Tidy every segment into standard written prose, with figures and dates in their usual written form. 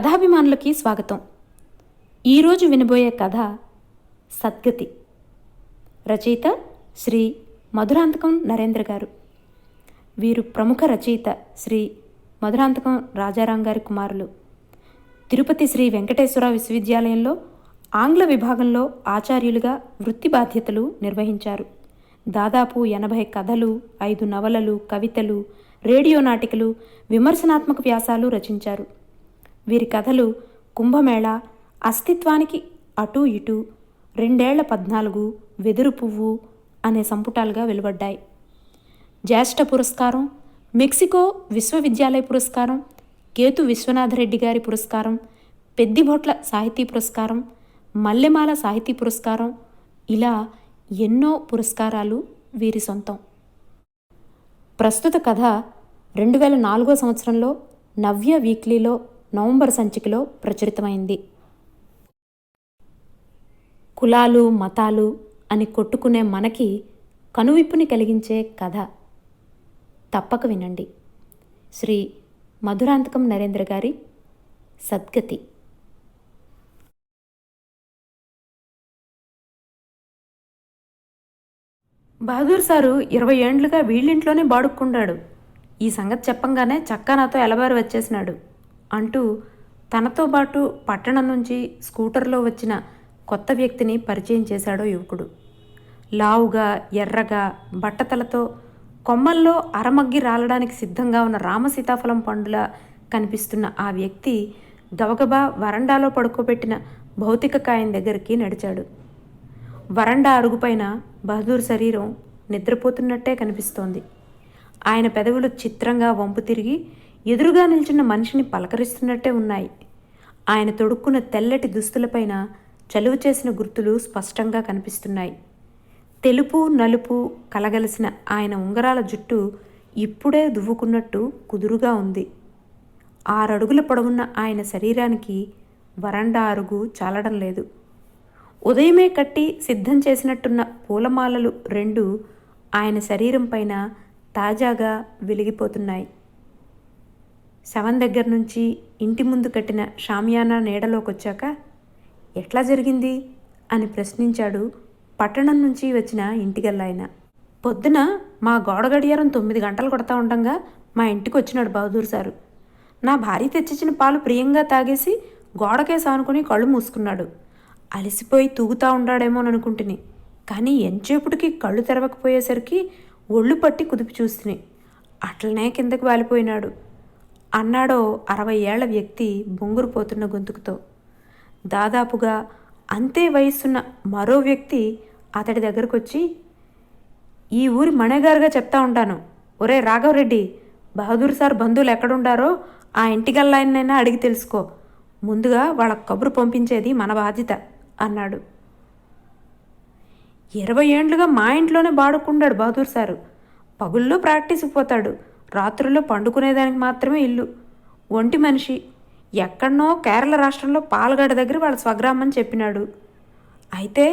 కథాభిమానులకి స్వాగతం. ఈరోజు వినబోయే కథ సద్గతి. రచయిత శ్రీ మధురాంతకం నరేంద్ర గారు. వీరు ప్రముఖ రచయిత శ్రీ మధురాంతకం రాజారాం గారి కుమారులు. తిరుపతి శ్రీ వెంకటేశ్వర విశ్వవిద్యాలయంలో ఆంగ్ల విభాగంలో ఆచార్యులుగా వృత్తి బాధ్యతలు నిర్వహించారు. దాదాపు 80 కథలు, 5 నవలలు, కవితలు, రేడియో నాటికలు, విమర్శనాత్మక వ్యాసాలు రచించారు. వీరి కథలు కుంభమేళా, అస్తిత్వానికి అటూ ఇటూ, 2014, వెదురు పువ్వు అనే సంపుటాలుగా వెలువడ్డాయి. జ్యేష్ఠ పురస్కారం, మెక్సికో విశ్వవిద్యాలయ పురస్కారం, కేతు విశ్వనాథరెడ్డి గారి పురస్కారం, పెద్దిభొట్ల సాహితీ పురస్కారం, మల్లెమాల సాహితీ పురస్కారం, ఇలా ఎన్నో పురస్కారాలు వీరి సొంతం. ప్రస్తుత కథ 2004 సంవత్సరంలో నవ్య వీక్లీలో నవంబర్ సంచికలో ప్రచురితమైంది. కులాలు మతాలు అని కొట్టుకునే మనకి కనువిప్పుని కలిగించే కథ. తప్పక వినండి. శ్రీ మధురాంతకం నరేంద్ర గారి సద్గతి. బహదూర్ సారు 20 ఏండ్లుగా వీళ్ళింట్లోనే బాడుక్కుంటాడు. ఈ సంగతి చెప్పంగానే చక్కా నాతో ఎలబారు వచ్చేసినాడు అంటూ తనతో పాటు పట్టణం నుంచి స్కూటర్లో వచ్చిన కొత్త వ్యక్తిని పరిచయం చేశాడో యువకుడు. లావుగా, ఎర్రగా, బట్టతలతో, కొమ్మల్లో అరమగ్గి రాలడానికి సిద్ధంగా ఉన్న రామసీతాఫలం పండులా కనిపిస్తున్న ఆ వ్యక్తి గబగబా వరండాలో పడుకోబెట్టిన భౌతిక కాయం దగ్గరికి నడిచాడు. వరండా అరుగుపైన బహదూర్ శరీరం నిద్రపోతున్నట్టే కనిపిస్తోంది. ఆయన పెదవులు చిత్రంగా వంపు తిరిగి ఎదురుగా నిల్చున్న మనిషిని పలకరిస్తున్నట్టే ఉన్నాయి. ఆయన తొడుక్కున్న తెల్లటి దుస్తులపైన చలువ చేసిన గుర్తులు స్పష్టంగా కనిపిస్తున్నాయి. తెలుపు నలుపు కలగలిసిన ఆయన ఉంగరాల జుట్టు ఇప్పుడే దువ్వుకున్నట్టు కుదురుగా ఉంది. 6 అడుగుల పొడవున్న ఆయన శరీరానికి వరండా అరుగు చాలడం లేదు. ఉదయమే కట్టి సిద్ధం చేసినట్టున్న పూలమాలలు 2 ఆయన శరీరం పైన తాజాగా వెలిగిపోతున్నాయి. శవం దగ్గర నుంచి ఇంటి ముందు కట్టిన షామియానా నీడలోకొచ్చాక ఎట్లా జరిగింది అని ప్రశ్నించాడు పట్టణం నుంచి వచ్చిన ఇంటిగల్లాయన. పొద్దున మా గోడ గడియారం 9 గంటలు కొడతా ఉండంగా మా ఇంటికి వచ్చినాడు బహదూర్ సారు. నా భార్య తెచ్చిచ్చిన పాలు ప్రియంగా తాగేసి గోడకే సానుకొని కళ్ళు మూసుకున్నాడు. అలసిపోయి తూగుతా ఉండాడేమోననుకుంటుని, కానీ ఎంచేపుటికి కళ్ళు తెరవకపోయేసరికి ఒళ్ళు పట్టి కుదిపి చూస్తుని అట్లనే కిందకి వాలిపోయినాడు అన్నాడో 60 ఏళ్ల వ్యక్తి బొంగురుపోతున్న గొంతుకుతో. దాదాపుగా అంతే వయస్సున్న మరో వ్యక్తి అతడి దగ్గరకు వచ్చి, ఈ ఊరి మణేగారుగా చెప్తా ఉంటాను, ఒరే రాఘవరెడ్డి, బహదూర్ సార్ బంధువులు ఎక్కడుండారో ఆ ఇంటిగల్లాయనైనా అడిగి తెలుసుకో, ముందుగా వాళ్ళ కబురు పంపించేది మన బాధ్యత అన్నాడు. 20 ఏండ్లుగా మా ఇంట్లోనే బాడుకుండాడు బహదూర్ సారు. పగుల్లో ప్రాక్టీస్కి పోతాడు, రాత్రుల్లో పండుకునేదానికి మాత్రమే ఇల్లు. ఒంటి మనిషి. ఎక్కడనో కేరళ రాష్ట్రంలో పాలగడ దగ్గర వాళ్ళ స్వగ్రామం చెప్పినాడు. అయితే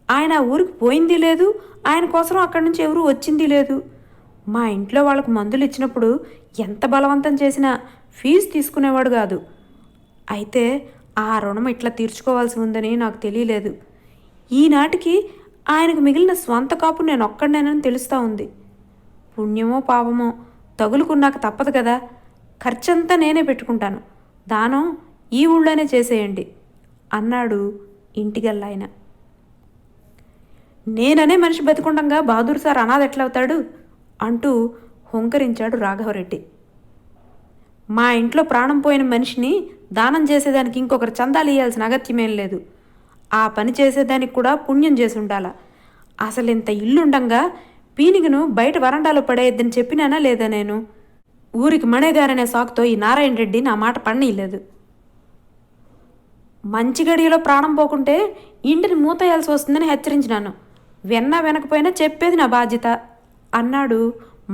ఆయన ఆ ఊరికి పోయింది లేదు, ఆయన కోసం అక్కడి నుంచి ఎవరూ వచ్చింది లేదు. మా ఇంట్లో వాళ్ళకు మందులు ఇచ్చినప్పుడు ఎంత బలవంతం చేసినా ఫీజు తీసుకునేవాడు కాదు. అయితే ఆ రుణం ఇట్లా తీర్చుకోవాల్సి ఉందని నాకు తెలియలేదు. ఈనాటికి ఆయనకు మిగిలిన స్వంత కాపు నేను ఒక్కడనేనని తెలుస్తూ ఉంది. పుణ్యమో పాపమో తగులుకున్నాక తప్పదు కదా, ఖర్చంతా నేనే పెట్టుకుంటాను, దానం ఈ ఊళ్ళోనే చేసేయండి అన్నాడు ఇంటిగల్లాయన. నేననే మనిషి బతికుండగా బహదూర్ సార్ అనాథ ఎట్లవుతాడు అంటూ హొంకరించాడు రాఘవరెడ్డి. మా ఇంట్లో ప్రాణం పోయిన మనిషిని దానం చేసేదానికి ఇంకొకరు చందాలు ఇయ్యాల్సిన అగత్యమేం లేదు. ఆ పని చేసేదానికి కూడా పుణ్యం చేసి ఉండాలా. అసలు ఇంత ఇల్లుండంగా పీనిగను బయట వరండాలో పడేయద్దని చెప్పినానా లేదా నేను? ఊరికి మణేగారనే సాకుతో ఈ నారాయణ రెడ్డి నా మాట పడనీయలేదు. మంచి గడియలో ప్రాణం పోకుంటే ఇంటిని మూతేయాల్సి వస్తుందని హెచ్చరించినాను. విన్నా వినకపోయినా చెప్పేది నా బాధ్యత అన్నాడు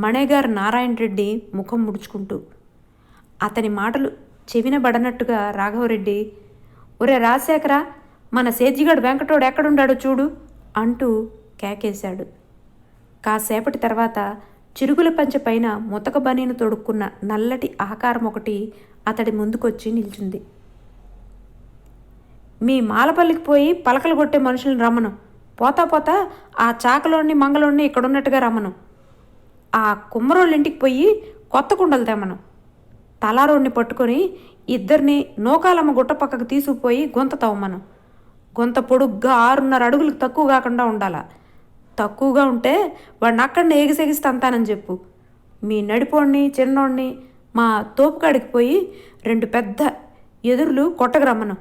మణేగారు నారాయణ రెడ్డి ముఖం ముడుచుకుంటూ. అతని మాటలు చెవినబడనట్టుగా రాఘవరెడ్డి, ఒరే రాజశేఖర, మన సేద్జిగాడు వెంకటోడు ఎక్కడుండాడో చూడు అంటూ కేకేశాడు. కాసేపటి తర్వాత చిరుగుల పంచె పైన ముతక బనీను తొడుక్కున్న నల్లటి ఆకారం ఒకటి అతడి ముందుకొచ్చి నిల్చుంది. మీ మాలపల్లికి పోయి పలకలు కొట్టే మనుషులను రమ్మను. పోతా పోతా ఆ చాకలోని మంగళోని ఇక్కడున్నట్టుగా రమ్మను. ఆ కుమ్మరోళ్ళ ఇంటికి పోయి కొత్త కుండలు తెమ్మను. తలారోడిని పట్టుకొని ఇద్దరిని నూకాలమ్మ గుట్ట పక్కకు తీసుకుపోయి గొంత తవ్వమను. గొంత పొడుగ్గా 6.5 అడుగులకు తక్కువ కాకుండా ఉండాలా. తక్కువగా ఉంటే వాడిని అక్కడనే ఎగిసెగిసి తంతానని చెప్పు. మీ నడిపోడిని చిన్నోడిని మా తోపుకాడికి పోయి 2 పెద్ద ఎదురులు కొట్టగరమ్మను.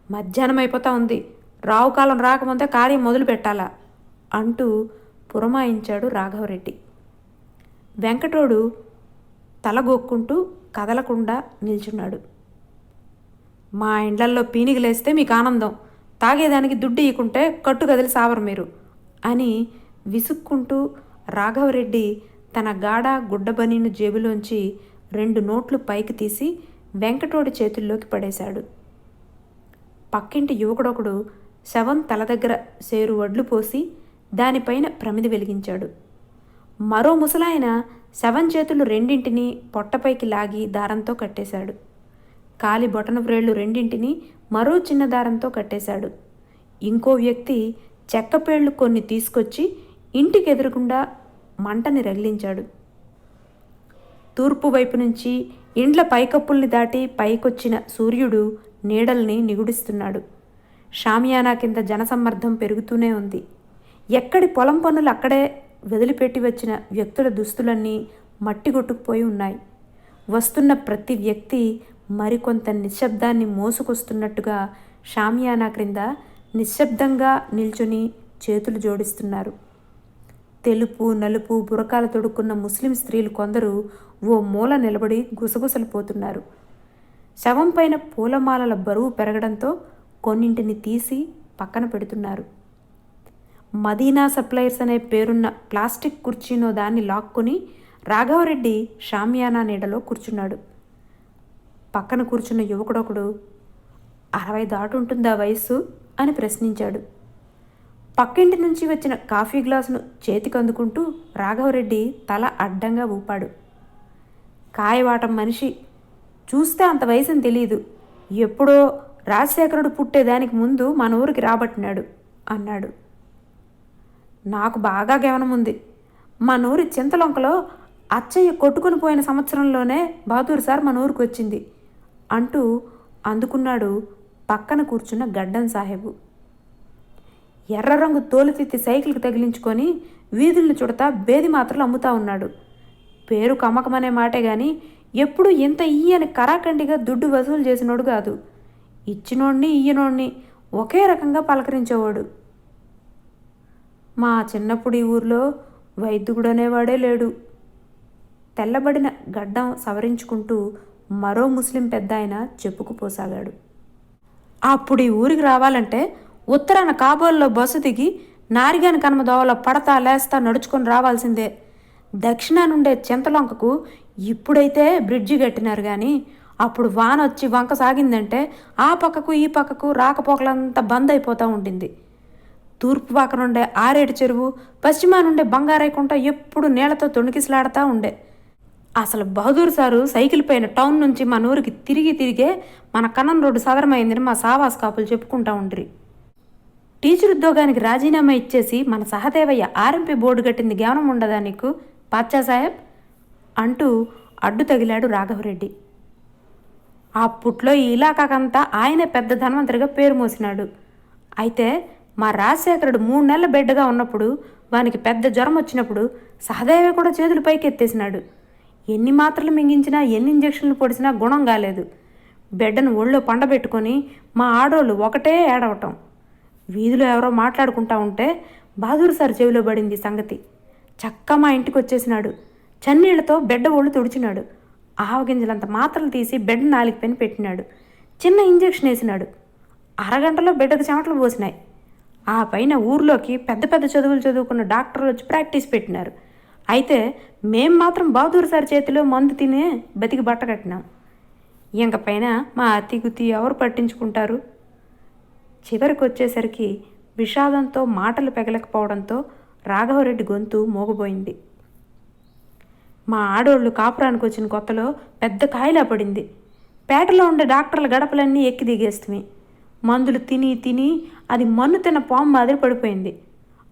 మధ్యాహ్నం అయిపోతా ఉంది, రావుకాలం రాకముందే కార్యం మొదలు పెట్టాలా అంటూ పురమాయించాడు రాఘవరెడ్డి. వెంకటోడు తలగొక్కుంటూ కదలకుండా నిల్చున్నాడు. మా ఇండ్లల్లో పీనిగలేస్తే మీకు ఆనందం, తాగేదానికి దుడ్డు ఇయ్యకుంటే కట్టు కదిలి సావరు మీరు అని విసుక్కుంటూ రాఘవరెడ్డి తన గాఢ గుడ్డబనీను జేబులోంచి 2 నోట్లు పైకి తీసి వెంకటోడి చేతుల్లోకి పడేశాడు. పక్కింటి యువకుడొకడు శవం తల దగ్గర సేరు వడ్లు పోసి దానిపైన ప్రమిది వెలిగించాడు. మరో ముసలాయన శవం చేతులు 2 పొట్టపైకి లాగి దారంతో కట్టేశాడు. కాలి బొటన వ్రేళ్లు 2 మరో చిన్న దారంతో కట్టేశాడు. ఇంకో వ్యక్తి చెక్కపేళ్లు కొన్ని తీసుకొచ్చి ఇంటికి ఎదురుగుండా మంటని రగిలించాడు. తూర్పు వైపు నుంచి ఇండ్ల పైకప్పుల్ని దాటి పైకొచ్చిన సూర్యుడు నీడల్ని నిగుడిస్తున్నాడు. షామియానా కింద జనసమ్మర్దం పెరుగుతూనే ఉంది. ఎక్కడి పొలం పనులు అక్కడే వదిలిపెట్టి వచ్చిన వ్యక్తుల దుస్తులన్నీ మట్టి కొట్టుకుపోయి ఉన్నాయి. వస్తున్న ప్రతి వ్యక్తి మరికొంత నిశ్శబ్దాన్ని మోసుకొస్తున్నట్టుగా షామియానా క్రింద నిశ్శబ్దంగా నిల్చుని చేతులు జోడిస్తున్నారు. తెలుపు నలుపు బురకాలు తొడుక్కున్న ముస్లిం స్త్రీలు కొందరు ఓ మూల నిలబడి గుసగుసలు పోతున్నారు. శవం పైన పూలమాలల బరువు పెరగడంతో కొన్నింటిని తీసి పక్కన పెడుతున్నారు. మదీనా సప్లయర్స్ అనే పేరున్న ప్లాస్టిక్ కుర్చీనో దాన్ని లాక్కొని రాఘవరెడ్డి షామియానా నీడలో కూర్చున్నాడు. పక్కన కూర్చున్న యువకుడొకడు 60 దాటుంటుందా వయస్సు అని ప్రశ్నించాడు. పక్కింటి నుంచి వచ్చిన కాఫీ గ్లాసును చేతికి అందుకుంటూ రాఘవరెడ్డి తల అడ్డంగా ఊపాడు. కాయవాటం మనిషి, చూస్తే అంత వయసుని తెలియదు, ఎప్పుడో రాజశేఖరుడు పుట్టేదానికి ముందు మన ఊరికి రాబట్టినాడు అన్నాడు. నాకు బాగా గమనముంది. మన ఊరి చింతలొంకలో అచ్చయ్య కొట్టుకుని పోయిన సంవత్సరంలోనే బహదూర్ సార్ మన ఊరికి వచ్చింది అంటూ అందుకున్నాడు పక్కన కూర్చున్న గడ్డం సాహెబు. ఎర్ర రంగు తోలుతిత్తి సైకిల్కి తగిలించుకొని వీధుల్ని చుడతా బేది మాత్రలు అమ్ముతా ఉన్నాడు. పేరు కమ్మకమనే మాటే గాని ఎప్పుడు ఇంత ఇయ్యని కరాఖండిగా దుడ్డు వసూలు చేసినోడు కాదు. ఇచ్చినోడిని ఇయ్యనోడిని ఒకే రకంగా పలకరించేవాడు. మా చిన్నప్పుడు ఈ ఊర్లో వైద్యుడు అనేవాడే లేడు. తెల్లబడిన గడ్డం సవరించుకుంటూ మరో ముస్లిం పెద్ద ఆయన చెప్పుకుపోసాగాడు. అప్పుడు ఈ ఊరికి రావాలంటే ఉత్తరాన కాబోల్లో బస్సు దిగి నారిగాని కనుమ దోవలో పడతా లేస్తా నడుచుకొని రావాల్సిందే. దక్షిణానుండే చింతలొంకకు ఇప్పుడైతే బ్రిడ్జి కట్టినారు కానీ అప్పుడు వాన వచ్చి వంక సాగిందంటే ఆ పక్కకు ఈ పక్కకు రాకపోకలంతా బంద్ అయిపోతూ ఉండింది. తూర్పు పక్క నుండే ఆరేడు చెరువు, పశ్చిమా నుండే బంగారైకుంట ఎప్పుడు నీళ్లతో తొణికిసలాడుతూ ఉండే. అసలు బహదూర్ సారు సైకిల్ పైన టౌన్ నుంచి మన ఊరికి తిరిగే మన కన్నం రోడ్డు సదరమైందని మా సావాస్ కాపులు చెప్పుకుంటా ఉండ్రి. టీచర్ ఉద్యోగానికి రాజీనామా ఇచ్చేసి మన సహదేవయ్య ఆర్ఎంపీ బోర్డు కట్టింది జ్ఞానం ఉండదా నీకు పాచ్చా సాహెబ్ అంటూ అడ్డు తగిలాడు రాఘవరెడ్డి. అప్పట్లో ఈ ఇలాకాకంతా ఆయనే పెద్ద ధనవంతరిగా పేరు మోసినాడు. అయితే మా రాజశేఖరుడు 3 నెలల బిడ్డగా ఉన్నప్పుడు వానికి పెద్ద జ్వరం వచ్చినప్పుడు సహదేవయ్య కూడా చేతులు పైకి ఎత్తేసినాడు. ఎన్ని మాత్రలు మింగించినా ఎన్ని ఇంజక్షన్లు పొడిచినా గుణం కాలేదు. బిడ్డను ఒళ్ళో పండబెట్టుకొని మా ఆడోళ్ళు ఒకటే ఏడవటం. వీధిలో ఎవరో మాట్లాడుకుంటా ఉంటే బహదూర్ సార్ చెవిలో పడింది సంగతి. చక్క మా ఇంటికి వచ్చేసినాడు. చన్నీళ్లతో బిడ్డ ఒళ్ళు తుడిచినాడు. ఆవగింజలంత మాత్రలు తీసి బిడ్డ 4 పైన పెట్టినాడు. చిన్న ఇంజక్షన్ వేసినాడు. అరగంటలో బిడ్డకు చెమటలు పోసినాయి. ఆ పైన ఊర్లోకి పెద్ద పెద్ద చదువులు చదువుకున్న డాక్టర్లు వచ్చి ప్రాక్టీస్ పెట్టినారు. అయితే మేం మాత్రం బహదూర్ సార్ చేతిలో మందు తినే బతికి బట్ట కట్టినాం. ఇంక పైన మా అతిగుతి ఎవరు పట్టించుకుంటారు? చివరికి వచ్చేసరికి విషాదంతో మాటలు పెగలకపోవడంతో రాఘవరెడ్డి గొంతు మోగబోయింది. మా ఆడోళ్ళు కాపురానికి వచ్చిన కొత్తలో పెద్ద కాయలా పడింది. పేటలో ఉండే డాక్టర్ల గడపలన్నీ ఎక్కి దిగేస్తుంది. మందులు తిని తిని అది మన్ను తిన్న పాము మాదిరి పడిపోయింది.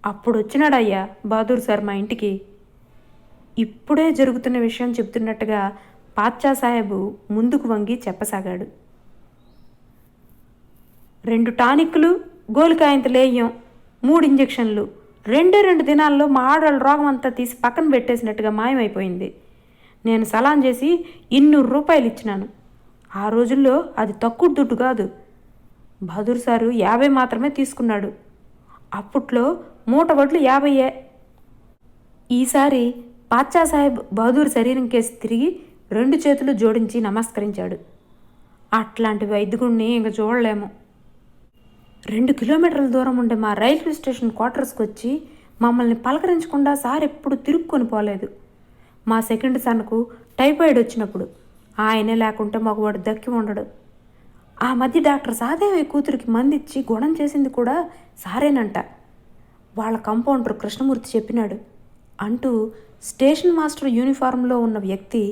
అప్పుడు వచ్చినాడయ్యా బహదూర్ సార్ మా ఇంటికి. ఇప్పుడే జరుగుతున్న విషయం చెప్తున్నట్టుగా పాత్షా సాహెబు ముందుకు వంగి చెప్పసాగాడు. 2 టానిక్లు, గోలికాయంత లేహ్యం, 3 ఇంజెక్షన్లు, 2 దినాల్లో మా ఆడవాళ్ళ రోగం అంతా తీసి పక్కన పెట్టేసినట్టుగా మాయమైపోయింది. నేను సలాం చేసి 200 రూపాయలు ఇచ్చినాను. ఆ రోజుల్లో అది తక్కువ దుడ్డు కాదు. బహదూర్ సారు 50 మాత్రమే తీసుకున్నాడు. అప్పట్లో మూట వడ్లు 50. ఈసారి పాత్షా సాహెబ్ బహదూర్ శరీరం కేసి తిరిగి 2 చేతులు జోడించి నమస్కరించాడు. అట్లాంటి వైద్యుడిని ఇంక చూడలేము. 2 కిలోమీటర్ల దూరం ఉండే మా రైల్వే స్టేషన్ క్వార్టర్స్కి వచ్చి మమ్మల్ని పలకరించకుండా సార్ ఎప్పుడు తిరుక్కొని పోలేదు. మా సెకండ్ సన్కు టైఫాయిడ్ వచ్చినప్పుడు ఆయనే లేకుంటే మాకు వాడు దక్కి ఉండడు. ఆ మధ్య డాక్టర్ సాదేవి కూతురికి మందిచ్చి గుణం చేసింది కూడా సారేనంట. వాళ్ళ కంపౌండర్ కృష్ణమూర్తి చెప్పినాడు అంటూ స్టేషన్ మాస్టర్ యూనిఫారంలో ఉన్న వ్యక్తి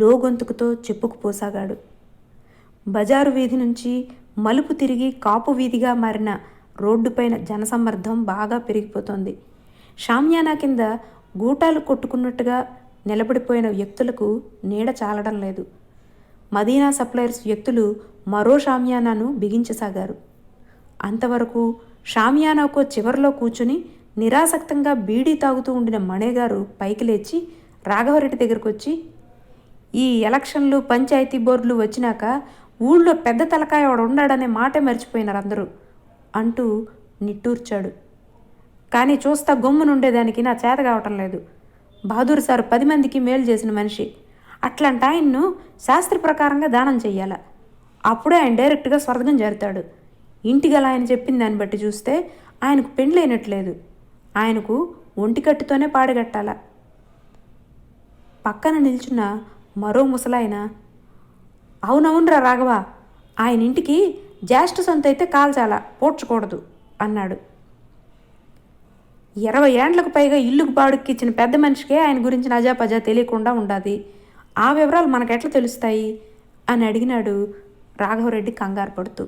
లోగొంతుకుతో చెప్పుకుపోసాగాడు. బజారు వీధి నుంచి మలుపు తిరిగి కాపు వీధిగా మారిన రోడ్డుపైన జనసమ్మర్దం బాగా పెరిగిపోతోంది. షామియానా కింద గూటాలు కొట్టుకున్నట్టుగా నిలబడిపోయిన వ్యక్తులకు నీడ చాలడం లేదు. మదీనా సప్లయర్స్ వ్యక్తులు మరో షామియానాను బిగించసాగారు. అంతవరకు షామియానాకో చివరిలో కూర్చుని నిరాసక్తంగా బీడీ తాగుతూ ఉండిన మణేగారు పైకి లేచి రాఘవరెడ్డి దగ్గరకు వచ్చి, ఈ ఎలక్షన్లు పంచాయతీ బోర్డులు వచ్చినాక ఊళ్ళో పెద్ద తలకాయ వాడు ఉన్నాడనే మాటే మర్చిపోయినారు అందరూ అంటూ నిట్టూర్చాడు. కానీ చూస్తా గమ్మునుండేదానికి నా చేత కావటం లేదు. బహదూర్ సార్ 10 మందికి మేలు చేసిన మనిషి. అట్లాంటి ఆయన్ను శాస్త్ర ప్రకారంగా దానం చెయ్యాల. అప్పుడే ఆయన డైరెక్ట్గా స్వర్గం చేరుతాడు. ఇంటిగల ఆయన చెప్పిన దాన్ని బట్టి చూస్తే ఆయనకు పెండ్లైనట్లేదు. ఆయనకు ఒంటికట్టుతోనే పాడగట్టాల. పక్కన నిల్చున్న మరో ముసలాయన, అవునవునరా రాఘవ, ఆయన ఇంటికి జ్యేష్ఠ సొంత అయితే కాల్చాలా, పోడ్చకూడదు అన్నాడు. 20 ఏండ్లకు పైగా ఇల్లుకు బాడుక్కి ఇచ్చిన పెద్ద మనిషికే ఆయన గురించి నజాపజా తెలియకుండా ఉండాది. ఆ వివరాలు మనకెట్లా తెలుస్తాయి అని అడిగినాడు రాఘవరెడ్డి కంగారు పడుతూ.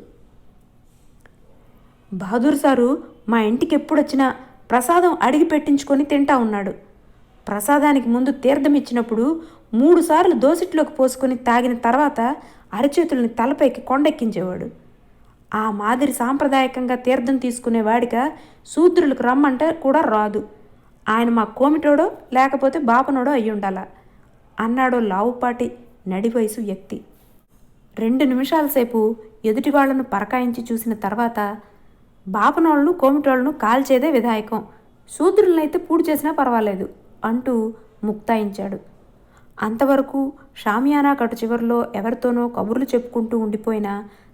బహదూర్ సారు మా ఇంటికి ఎప్పుడొచ్చినా ప్రసాదం అడిగి పెట్టించుకొని తింటా ఉన్నాడు. ప్రసాదానికి ముందు తీర్థం ఇచ్చినప్పుడు 3 సార్లు దోసిట్లోకి పోసుకొని తాగిన తర్వాత అరచేతుల్ని తలపైకి కొండెక్కించేవాడు. ఆ మాదిరి సాంప్రదాయకంగా తీర్థం తీసుకునేవాడిక శూద్రులకు రమ్మంటే కూడా రాదు. ఆయన మా కోమిటోడో లేకపోతే బాపనోడో అయ్యుండాల అన్నాడో లావుపాటి నడి వయసు వ్యక్తి. 2 నిమిషాల సేపు ఎదుటి వాళ్లను పరకాయించి చూసిన తర్వాత, బాపనోళ్లను కోమిటోళ్లను కాల్చేదే విధాయకం, శూద్రులనైతే పూడి చేసినా పర్వాలేదు అంటూ ముక్తాయించాడు. అంతవరకు షామియానా కటు చివరిలో ఎవరితోనో కబుర్లు చెప్పుకుంటూ ఉండిపోయిన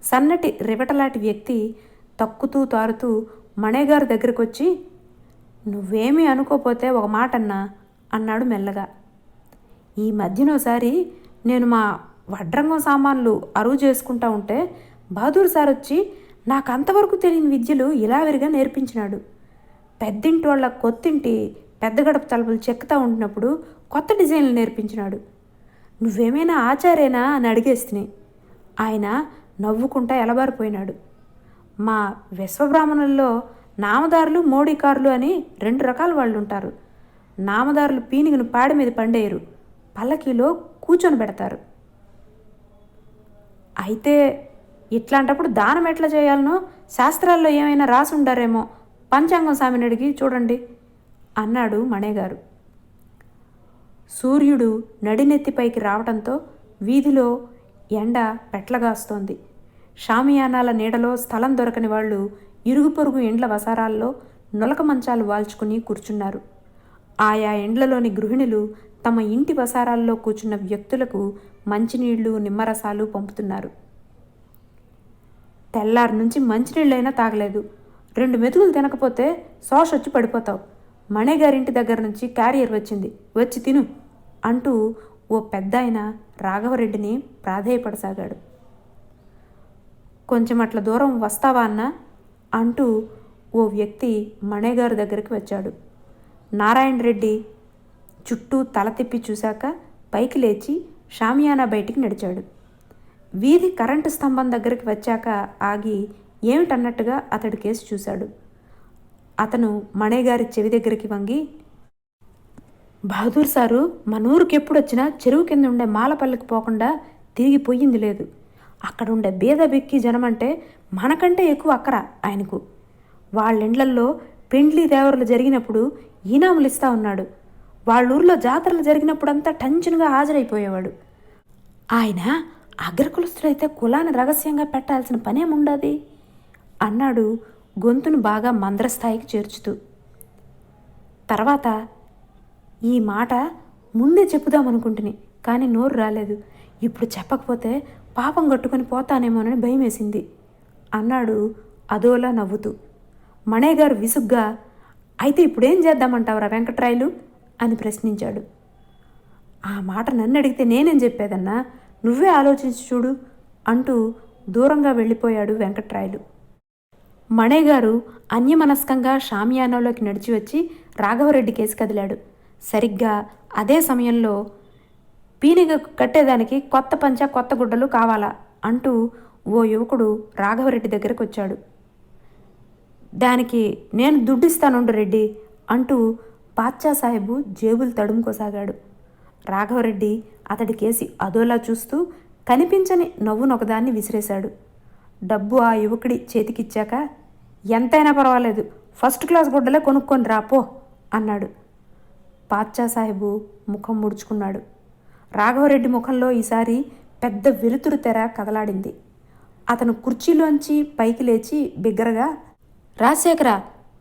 సన్నటి రివటలాంటి వ్యక్తి తక్కుతూ తారుతూ మణేగారు దగ్గరకు వచ్చి, నువ్వేమీ అనుకోపోతే ఒక మాట అన్నాడు మెల్లగా. ఈ మధ్యనోసారి నేను మా వడ్రంగం సామాన్లు అరువు చేసుకుంటా ఉంటే బహదూర్ సార్ వచ్చి నాకు అంతవరకు తెలియని విద్యలు ఇలావిరిగా నేర్పించినాడు. పెద్దింటి వాళ్ళ కొత్తింటి పెద్ద గడప తలుపులు చెక్కుతూ ఉంటున్నప్పుడు కొత్త డిజైన్లు నేర్పించినాడు. నువ్వేమైనా ఆచారేనా అని అడిగేస్తుని ఆయన నవ్వుకుంటా ఎలబారిపోయినాడు. మా విశ్వబ్రాహ్మణుల్లో నామదారులు మోడీకారులు అని 2 రకాల వాళ్ళు ఉంటారు. నామదారులు పీనిగను పాడి మీద పండేయరు, పల్లకీలో కూర్చొని పెడతారు. అయితే ఇట్లాంటప్పుడు దానం ఎట్లా చేయాలనో శాస్త్రాల్లో ఏమైనా రాసి ఉండారేమో, పంచాంగం సామిని అడిగి చూడండి అన్నాడు మణేగారు. సూర్యుడు నడినెత్తిపైకి రావడంతో వీధిలో ఎండ పెట్లగాస్తోంది. షామియానాల నీడలో స్థలం దొరకని వాళ్ళు ఇరుగు పొరుగు ఇండ్ల వసారాల్లో నులక మంచాలు వాల్చుకుని కూర్చున్నారు. ఆయా ఇండ్లలోని గృహిణులు తమ ఇంటి వసారాల్లో కూర్చున్న వ్యక్తులకు మంచినీళ్లు నిమ్మరసాలు పంపుతున్నారు. తెల్లారి నుంచి మంచినీళ్ళైనా తాగలేదు. 2 మెతుకులు తినకపోతే శోషొచ్చి పడిపోతావు. మణేగారింటి దగ్గర నుంచి క్యారియర్ వచ్చింది, వచ్చి తిను అంటూ ఓ పెద్దాయన రాఘవరెడ్డిని ప్రాధేయపడసాగాడు. కొంచెం అట్ల దూరం వస్తావా అన్నా అంటూ ఓ వ్యక్తి మణేగారు దగ్గరికి వచ్చాడు. నారాయణ రెడ్డి చుట్టూ తల తిప్పి చూశాక పైకి లేచి షామియానా బయటికి నడిచాడు. వీధి కరెంటు స్తంభం దగ్గరికి వచ్చాక ఆగి ఏమిటన్నట్టుగా అతడి కేసు చూశాడు. అతను మణేగారి చెవి దగ్గరికి వంగి, బహదూర్ సారు మనూరికి ఎప్పుడొచ్చినా చెరువు కింద ఉండే మాలపల్లికి పోకుండా తిరిగి పోయింది లేదు. అక్కడుండే బీద బిక్కి జనమంటే మనకంటే ఎక్కువ అక్కర ఆయనకు. వాళ్ళిండ్లల్లో పెండ్లి దేవరలు జరిగినప్పుడు ఈనాములు ఇస్తా ఉన్నాడు. వాళ్ళూర్లో జాతరలు జరిగినప్పుడంతా టెన్షన్గా హాజరైపోయేవాడు. ఆయన అగ్రకులస్తుడైతే కులాన్ని రహస్యంగా పెట్టాల్సిన పనేముండది అన్నాడు, గొంతును బాగా మంద్రస్థాయికి చేర్చుతూ. తర్వాత, ఈ మాట ముందే చెప్పుదామనుకుంటుని, కానీ నోరు రాలేదు. ఇప్పుడు చెప్పకపోతే పాపం కట్టుకొని పోతానేమోనని భయం వేసింది అన్నాడు అదోలా నవ్వుతూ. మణేగారు విసుగ్గా, అయితే ఇప్పుడేం చేద్దామంటావురా వెంకట్రాయలు అని ప్రశ్నించాడు. ఆ మాట నన్ను అడిగితే నేనేం చెప్పేదన్నా, నువ్వే ఆలోచించి చూడు అంటూ దూరంగా వెళ్ళిపోయాడు వెంకట్రాయలు. మణేగారు అన్యమనస్కంగా షామియానాలోకి నడిచి వచ్చి రాఘవరెడ్డి కేసు కదిలాడు. సరిగ్గా అదే సమయంలో పీనిగ కట్టేదానికి కొత్త పంచ కొత్త గుడ్డలు కావాలా అంటూ ఓ యువకుడు రాఘవరెడ్డి దగ్గరకు వచ్చాడు. దానికి నేను దుడ్డిస్తానుండు రెడ్డి అంటూ పాచ్చా సాహెబు జేబులు తడుముకోసాగాడు. రాఘవరెడ్డి అతడి కేసి అదోలా చూస్తూ కనిపించని నవ్వునొకదాన్ని విసిరేశాడు. డబ్బు ఆ యువకుడి చేతికిచ్చాక, ఎంతైనా పర్వాలేదు, ఫస్ట్ క్లాస్ గుడ్డలే కొనుక్కొని రాపో అన్నాడు. పాచ్చా సాహెబు ముఖం ముడుచుకున్నాడు. రాఘవరెడ్డి ముఖంలో ఈసారి పెద్ద వెలుతురు తెర కదలాడింది. అతను కుర్చీలోంచి పైకి లేచి బిగ్గరగా, రాజశేఖర,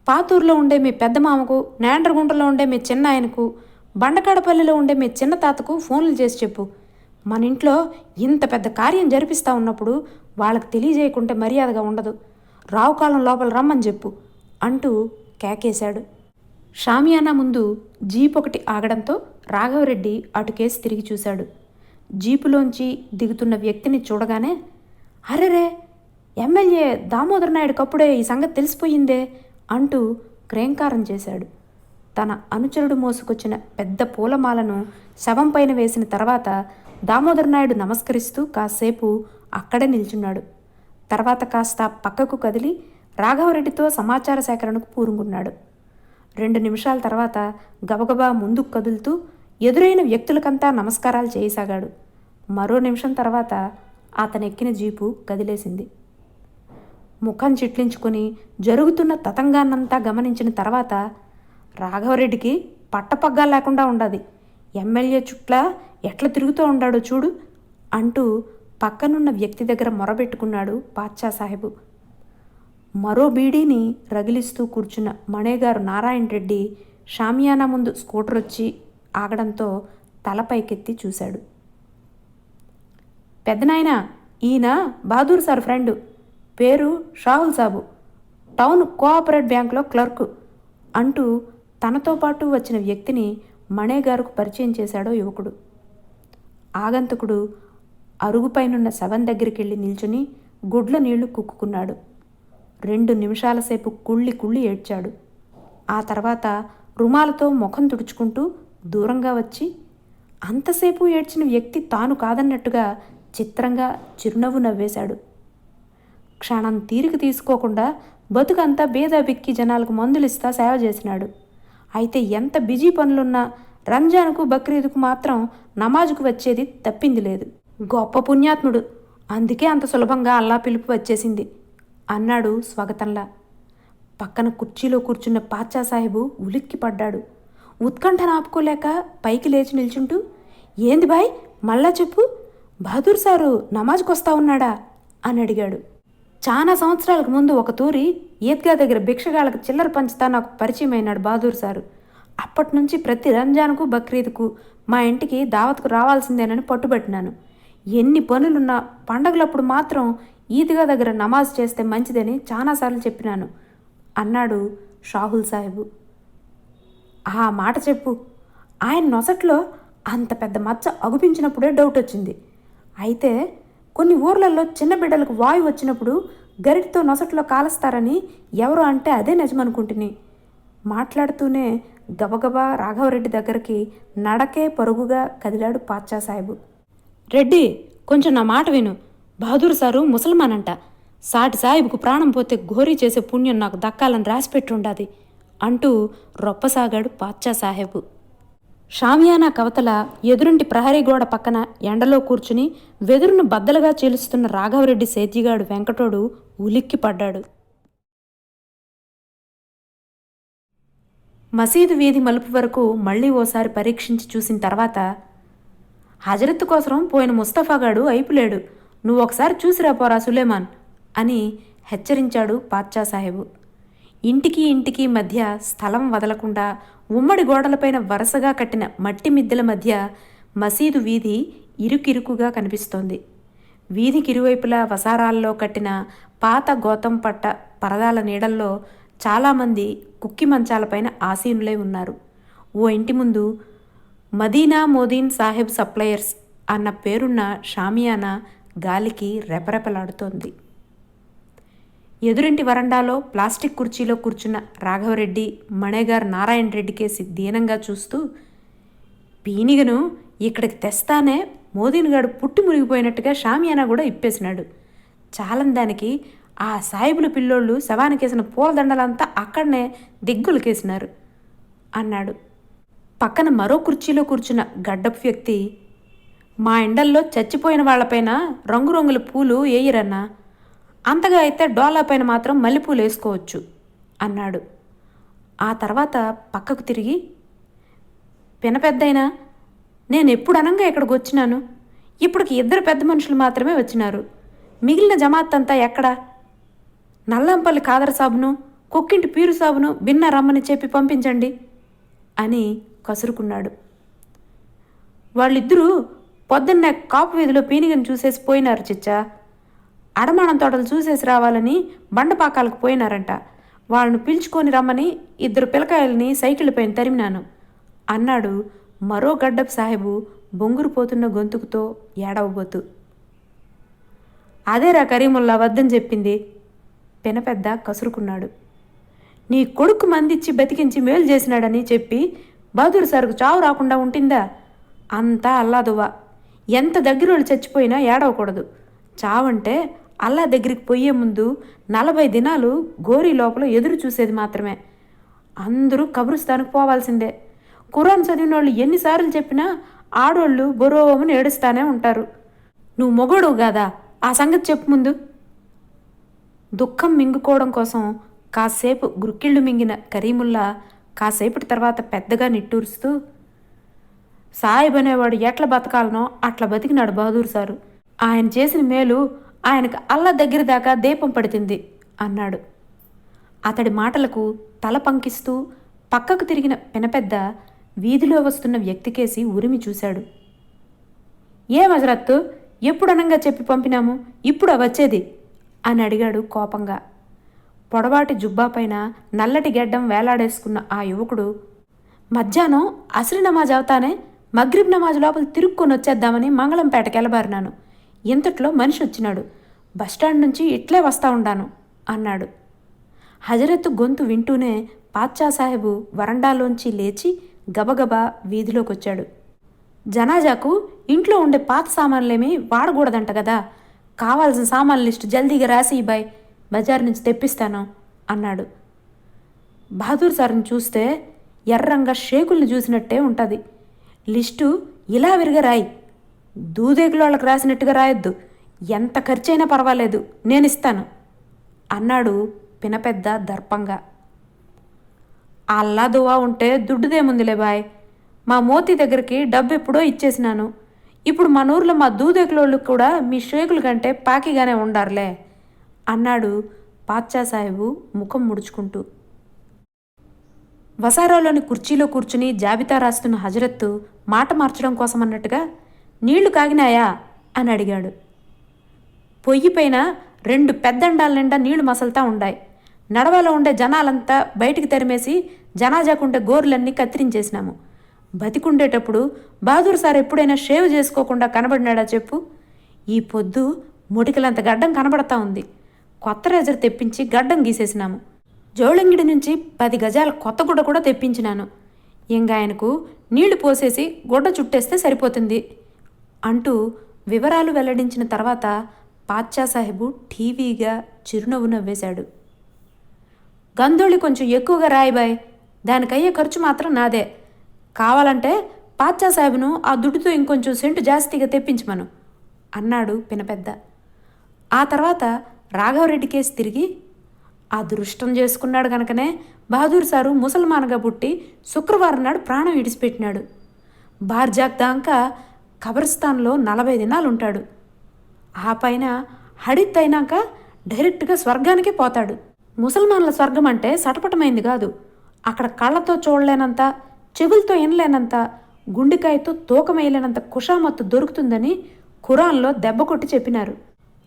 పాతూరులో ఉండే మీ పెద్ద మామకు, నేండ్రగుంటలో ఉండే మీ చిన్న ఆయనకు, బండకాడపల్లిలో ఉండే మీ చిన్న తాతకు ఫోన్లు చేసి చెప్పు. మన ఇంట్లో ఇంత పెద్ద కార్యం జరిపిస్తూ ఉన్నప్పుడు వాళ్ళకి తెలియజేయకుంటే మర్యాదగా ఉండదు. రావుకాలం లోపల రమ్మని చెప్పు అంటూ కేకేశాడు. షామియానా ముందు జీప్ ఒకటి ఆగడంతో రాఘవరెడ్డి అటుకేసి తిరిగి చూశాడు. జీపులోంచి దిగుతున్న వ్యక్తిని చూడగానే, అరెరే, ఎమ్మెల్యే దామోదర్ నాయుడు కప్పుడే ఈ సంగతి తెలిసిపోయిందే అంటూ క్రేంకారం చేశాడు. తన అనుచరుడు మోసుకొచ్చిన పెద్ద పూలమాలను శవం పైన వేసిన తర్వాత దామోదర్ నాయుడు నమస్కరిస్తూ కాసేపు అక్కడే నిల్చున్నాడు. తర్వాత కాస్త పక్కకు కదిలి రాఘవరెడ్డితో సమాచార సేకరణకు పూనుకున్నాడు. 2 నిమిషాల తర్వాత గబగబా ముందుకు కదులుతూ ఎదురైన వ్యక్తులకంతా నమస్కారాలు చేయసాగాడు. మరో నిమిషం తర్వాత అతనెక్కిన జీపు కదిలేసింది. ముఖం చిట్లించుకొని జరుగుతున్న తతంగాన్నంతా గమనించిన తర్వాత, రాఘవరెడ్డికి పట్టపగ్గా లేకుండా ఉండదు, ఎమ్మెల్యే చుట్ల ఎట్లా తిరుగుతూ ఉండాడో చూడు అంటూ పక్కనున్న వ్యక్తి దగ్గర మొరబెట్టుకున్నాడు పాచ్చా సాహెబు. మరో బీడీని రగిలిస్తూ కూర్చున్న మణేగారు నారాయణ రెడ్డి షామియానా ముందు స్కూటర్ వచ్చి ఆగడంతో తల పైకెత్తి చూశాడు. పెద్దనాయన, ఈయన బహదూర్ సార్ ఫ్రెండు, పేరు షాహుల్ సాబు, టౌన్ కోఆపరేటివ్ బ్యాంకులో క్లర్కు అంటూ తనతో పాటు వచ్చిన వ్యక్తిని మణేగారుకు పరిచయం చేశాడో యువకుడు. ఆగంతకుడు అరుగుపైనున్న శవం దగ్గరికి వెళ్ళి నిల్చుని గుడ్ల నీళ్లు కుక్కుకున్నాడు. 2 నిమిషాల సేపు కుళ్ళి కుళ్ళి ఏడ్చాడు. ఆ తర్వాత రుమాలతో ముఖం తుడుచుకుంటూ దూరంగా వచ్చి, అంతసేపు ఏడ్చిన వ్యక్తి తాను కాదన్నట్టుగా చిత్రంగా చిరునవ్వు నవ్వేశాడు. క్షణం తీరిక తీసుకోకుండా బతుకంతా బేదా బిక్కి జనాలకు మందులిస్తా సేవ చేసినాడు. అయితే ఎంత బిజీ పనులున్నా రంజాన్కు బక్రీదుకు మాత్రం నమాజుకు వచ్చేది తప్పింది లేదు. గొప్ప పుణ్యాత్ముడు, అందుకే అంత సులభంగా అల్లా పిలుపు వచ్చేసింది అన్నాడు స్వాగతంలా. పక్కన కుర్చీలో కూర్చున్న పాచ్చా సాహెబు ఉలిక్కి పడ్డాడు. ఉత్కంఠను ఆపుకోలేక పైకి లేచి నిల్చుంటూ, ఏంది బాయ్, మళ్ళా చెప్పు, బహదూర్ సారు నమాజ్కి వస్తా ఉన్నాడా అని అడిగాడు. చాలా సంవత్సరాలకు ముందు ఒక తూరి ఈద్గా దగ్గర భిక్షగాళ్ళకు చిల్లర పంచుతా నాకు పరిచయం అయినాడు బహదూర్ సారు. అప్పటి నుంచి ప్రతి రంజాన్కు బక్రీద్కు మా ఇంటికి దావత్కు రావాల్సిందేనని పట్టుబట్టినాను. ఎన్ని పనులున్నా పండగలప్పుడు మాత్రం ఈద్గా దగ్గర నమాజ్ చేస్తే మంచిదని చాలాసార్లు చెప్పినాను అన్నాడు షాహుల్ సాహెబు. ఆ మాట చెప్పు. ఆయన నొసట్లో అంత పెద్ద మచ్చ అగుపించినప్పుడే డౌట్ వచ్చింది. అయితే కొన్ని ఊర్లలో చిన్న బిడ్డలకు వాయు వచ్చినప్పుడు గరిటితో నొసట్లో కాలుస్తారని ఎవరు అంటే అదే నిజమనుకుంటుని. మాట్లాడుతూనే గబగబా రాఘవరెడ్డి దగ్గరికి నడకే పరుగుగా కదిలాడు పాచ్చా సాహెబు. రెడ్డి, కొంచెం నా మాట విను. బహదూర్ సారు ముసల్మాన్ అంట. సాటి సాహిబుకు ప్రాణం పోతే ఘోరీ చేసే పుణ్యం నాకు దక్కాలని రాసిపెట్టుండాది అంటూ రొప్పసాగాడు పాచ్చా సాహెబు. షామియానా కవతల ఎదురుంటి ప్రహరీ గోడ పక్కన ఎండలో కూర్చుని వెదురును బద్దలుగా చీలుస్తున్న రాఘవరెడ్డి సేద్యగాడు వెంకటోడు ఉలిక్కి పడ్డాడు. మసీదు వీధి మలుపు వరకు మళ్లీ ఓసారి పరీక్షించి చూసిన తర్వాత, హజరత్ కోసం పోయిన ముస్తఫాగాడు అయిపులేడు, నువ్వు ఒకసారి చూసిరాపోరా సులేమాన్ అని హెచ్చరించాడు పాచ్చా సాహెబు. ఇంటికి ఇంటికి మధ్య స్థలం వదలకుండా ఉమ్మడి గోడలపైన వరుసగా కట్టిన మట్టి మిద్దెల మధ్య మసీదు వీధి ఇరుకిరుకుగా కనిపిస్తోంది. వీధికి ఇరువైపులా వసారాల్లో కట్టిన పాత గోతం పట్ట పరదాల నీడల్లో చాలామంది కుక్కి మంచాలపైన ఆసీనులై ఉన్నారు. ఓ ఇంటి ముందు మదీనా మోదీన్ సాహెబ్ సప్లయర్స్ అన్న పేరున్న షామియానా గాలికి రెపరెపలాడుతోంది. ఎదురింటి వరండాలో ప్లాస్టిక్ కుర్చీలో కూర్చున్న రాఘవరెడ్డి మణేగారు నారాయణ రెడ్డి కేసి దీనంగా చూస్తూ, పీనిగను ఇక్కడికి తెస్తానే మోదీన్గాడు పుట్టి మునిగిపోయినట్టుగా షామియానా కూడా ఇప్పేసినాడు. చాలందానికి ఆ సాయిబుల పిల్లోళ్ళు శవానికేసిన పూలదండలంతా అక్కడనే దిగ్గులకేసినారు అన్నాడు. పక్కన మరో కుర్చీలో కూర్చున్న గడ్డపు వ్యక్తి, మా ఎండల్లో చచ్చిపోయిన వాళ్లపైన రంగురంగుల పూలు వేయరన్నా, అంతగా అయితే డోలా పైన మాత్రం మల్లెపూలు వేసుకోవచ్చు అన్నాడు. ఆ తర్వాత పక్కకు తిరిగి, పినపెద్దయినా నేనెప్పుడు అనంగా ఇక్కడికి వచ్చినాను, ఇప్పటికి 2 పెద్ద మనుషులు మాత్రమే వచ్చినారు, మిగిలిన జమాత్ అంతా ఎక్కడా? నల్లంపల్లి కాదర సాబును కొక్కింటి పీరు సాబును బిన్నా రమ్మని చెప్పి పంపించండి అని కసురుకున్నాడు. వాళ్ళిద్దరూ పొద్దున్నే కాపు వీధిలో పీనిగని చూసేసి పోయినారు చిచ్చా, అడమానం తోటలు చూసేసి రావాలని బండపాకాలకు పోయినారంట, వాళ్ళను పిలుచుకొని రమ్మని 2 పిల్లకాయలని సైకిల్ పైన తరిమినాను అన్నాడు మరో గడ్డపు సాహెబు బొంగురు పోతున్న గొంతుకుతో ఏడవబోతూ. అదేరా కరీముల్లా వద్దని చెప్పింది, పెనపెద్ద కసురుకున్నాడు. నీ కొడుకు మందిచ్చి బతికించి మేలు చేసినాడని చెప్పి బహదూర్ సార్కు చావు రాకుండా ఉంటుందా? అంతా అల్లాదువా, ఎంత దగ్గరోళ్ళు చచ్చిపోయినా ఏడవకూడదు. చావంటే అల్లా దగ్గరికి పోయే ముందు 40 దినాలు గోరీ లోపల ఎదురు చూసేది మాత్రమే. అందరూ కబ్రుస్తానికి పోవాల్సిందే. ఖురాన్ చదివిన వాళ్ళు ఎన్నిసార్లు చెప్పినా ఆడోళ్ళు బొరోమని ఏడుస్తానే ఉంటారు. నువ్వు మొగోడువు కాదా, ఆ సంగతి చెప్పు ముందు. దుఃఖం మింగుకోవడం కోసం కాసేపు గుర్కిళ్ళు మింగిన కరీముల్లా కాసేపటి తర్వాత పెద్దగా నిట్టూరుస్తూ, సాయిబ్ అనేవాడు ఎట్లా బతకాలనో అట్లా బతికినాడు బహదూర్ సారు. ఆయన చేసిన మేలు ఆయనకు అల్లా దగ్గర దాకా దీపం పడుతుంది అన్నాడు. అతడి మాటలకు తల పంకిస్తూ పక్కకు తిరిగిన పినపెద్ద వీధిలో వస్తున్న వ్యక్తికేసి ఉరిమి చూశాడు. ఏం హజరత్తు, ఎప్పుడనంగా చెప్పి పంపినాము, ఇప్పుడు వచ్చేది అని అడిగాడు కోపంగా. పొడవాటి జుబ్బా పైన నల్లటి గెడ్డం వేలాడేసుకున్న ఆ యువకుడు, మధ్యాహ్నం అసలు నమాజ్ అవుతానే మగ్రిబ్ నమాజ్ లోపల తిరుక్కొని వచ్చేద్దామని మంగళంపేటకి వెళ్ళబారినాను, ఇంతట్లో మనిషి వచ్చినాడు, బస్టాండ్ నుంచి ఇట్లే వస్తా ఉండాను అన్నాడు. హజరత్ గొంతు వింటూనే పాచ్చా సాహెబు వరండాలోంచి లేచి గబగబా వీధిలోకి వచ్చాడు. జనాజాకు ఇంట్లో ఉండే పాత సామాన్లేమీ వాడకూడదంట కదా, కావాల్సిన సామాన్ల లిస్టు జల్దీగా రాసి బాయ్, బజార్ నుంచి తెప్పిస్తాను అన్నాడు. బహదూర్ సార్ని చూస్తే ఎర్రంగా షేకుల్ని చూసినట్టే ఉంటుంది. లిస్టు ఇలా విరిగా రాయి, దూదేకులోళ్ళకి రాసినట్టుగా రాయొద్దు, ఎంత ఖర్చైనా పర్వాలేదు నేనిస్తాను అన్నాడు పినపెద్ద దర్పంగా. అల్లా దువా ఉంటే దుడ్డుదేముందిలే బాయ్, మా మోతీ దగ్గరికి డబ్బు ఎప్పుడో ఇచ్చేసినాను, ఇప్పుడు మన ఊర్లో మా దూదేకులోళ్ళు కూడా మీ షేకుల కంటే పాకిగానే ఉండారులే అన్నాడు పాచ్చా సాహెబు ముఖం ముడుచుకుంటూ. వసారాలోని కుర్చీలో కూర్చుని జాబితా రాస్తున్న హజరత్తు మాట మార్చడం కోసం అన్నట్టుగా, నీళ్లు కాగినాయా అని అడిగాడు. పొయ్యిపైన 2 పెద్దండాల నిండా నీళ్లు మసలుతా ఉండాయి. నడవలో ఉండే జనాలంతా బయటికి తరిమేసి జనాజాకుండే గోర్లన్నీ కత్తిరించేసినాము. బతికుండేటప్పుడు బహదూర్ సార్ ఎప్పుడైనా షేవ్ చేసుకోకుండా కనబడినాడా చెప్పు? ఈ పొద్దు మొటికలంత గడ్డం కనబడతా ఉంది. కొత్త రేజర్ తెప్పించి గడ్డం గీసేసినాము. జోళంగిడి నుంచి 10 గజాల కొత్త గుడ్డ కూడా తెప్పించినాను. ఇంకా ఆయనకు నీళ్లు పోసేసి గుడ్డ చుట్టేస్తే సరిపోతుంది అంటూ వివరాలు వెల్లడించిన తర్వాత పాచ్చా సాహెబు టీవీగా చిరునవ్వు నవ్వేశాడు. గంధోళి కొంచెం ఎక్కువగా రాయిబాయ్, దానికయ్యే ఖర్చు మాత్రం నాదే. కావాలంటే పాచ్చా సాహెబ్ను ఆ దుడ్డుతో ఇంకొంచెం సెంటు జాస్తిగా తెప్పించమను అన్నాడు పినపెద్ద. ఆ తర్వాత రాఘవరెడ్డి కేసు తిరిగి, అదృష్టం చేసుకున్నాడు కనుకనే బహదూర్ సారు ముసల్మాన్గా పుట్టి శుక్రవారం నాడు ప్రాణం విడిచిపెట్టినాడు. బార్జాక్ దాకా కబర్స్థాన్లో 40 దినాలు ఉంటాడు. ఆ పైన హడిత్ అయినాక డైరెక్ట్గా స్వర్గానికే పోతాడు. ముసల్మాన్ల స్వర్గం అంటే సటపటమైంది కాదు. అక్కడ కళ్ళతో చూడలేనంత, చెవులతో వినలేనంత, గుండెకాయతో తూకమేయలేనంత కుషామత్తు దొరుకుతుందని ఖురాన్లో దెబ్బ కొట్టి చెప్పినారు.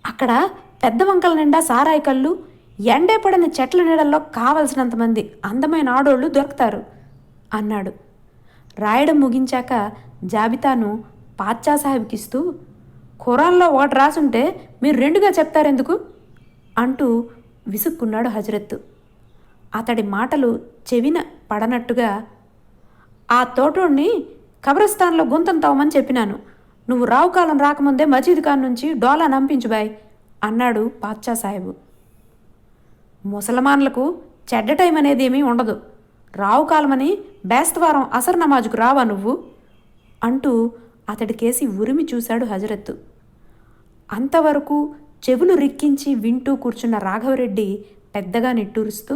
అక్కడ పెద్ద వంకల నిండా సారాయి కళ్ళు, ఎండే పడిన చెట్ల నీడల్లో కావలసినంతమంది అందమైన ఆడోళ్ళు దొరుకుతారు అన్నాడు. రాయడం ముగించాక జాబితాను పాచ్చా సాహెబ్కిస్తూ, ఖురాన్లో ఒకటి రాసుంటే మీరు 2గా చెప్తారెందుకు అంటూ విసుక్కున్నాడు హజరత్. అతడి మాటలు చెవిన పడనట్టుగా, ఆ తోటోడిని కబ్రస్థాన్లో గుంతం తవ్వమని చెప్పినాను. నువ్వు రావుకాలం రాకముందే మజీద్ ఖాన్ నుంచి డోలా నంపించు బాయ్ అన్నాడు పాచ్చా సాహెబు. ముసల్మాన్లకు చెడ్డ టైం అనేది ఏమీ ఉండదు. రావుకాలమని బేస్తవారం అసర్ నమాజుకు రావా నువ్వు అంటూ అతడికేసి ఉరిమి చూశాడు హజరత్. అంతవరకు చెవులు రిక్కించి వింటూ కూర్చున్న రాఘవరెడ్డి పెద్దగా నిట్టూరుస్తూ,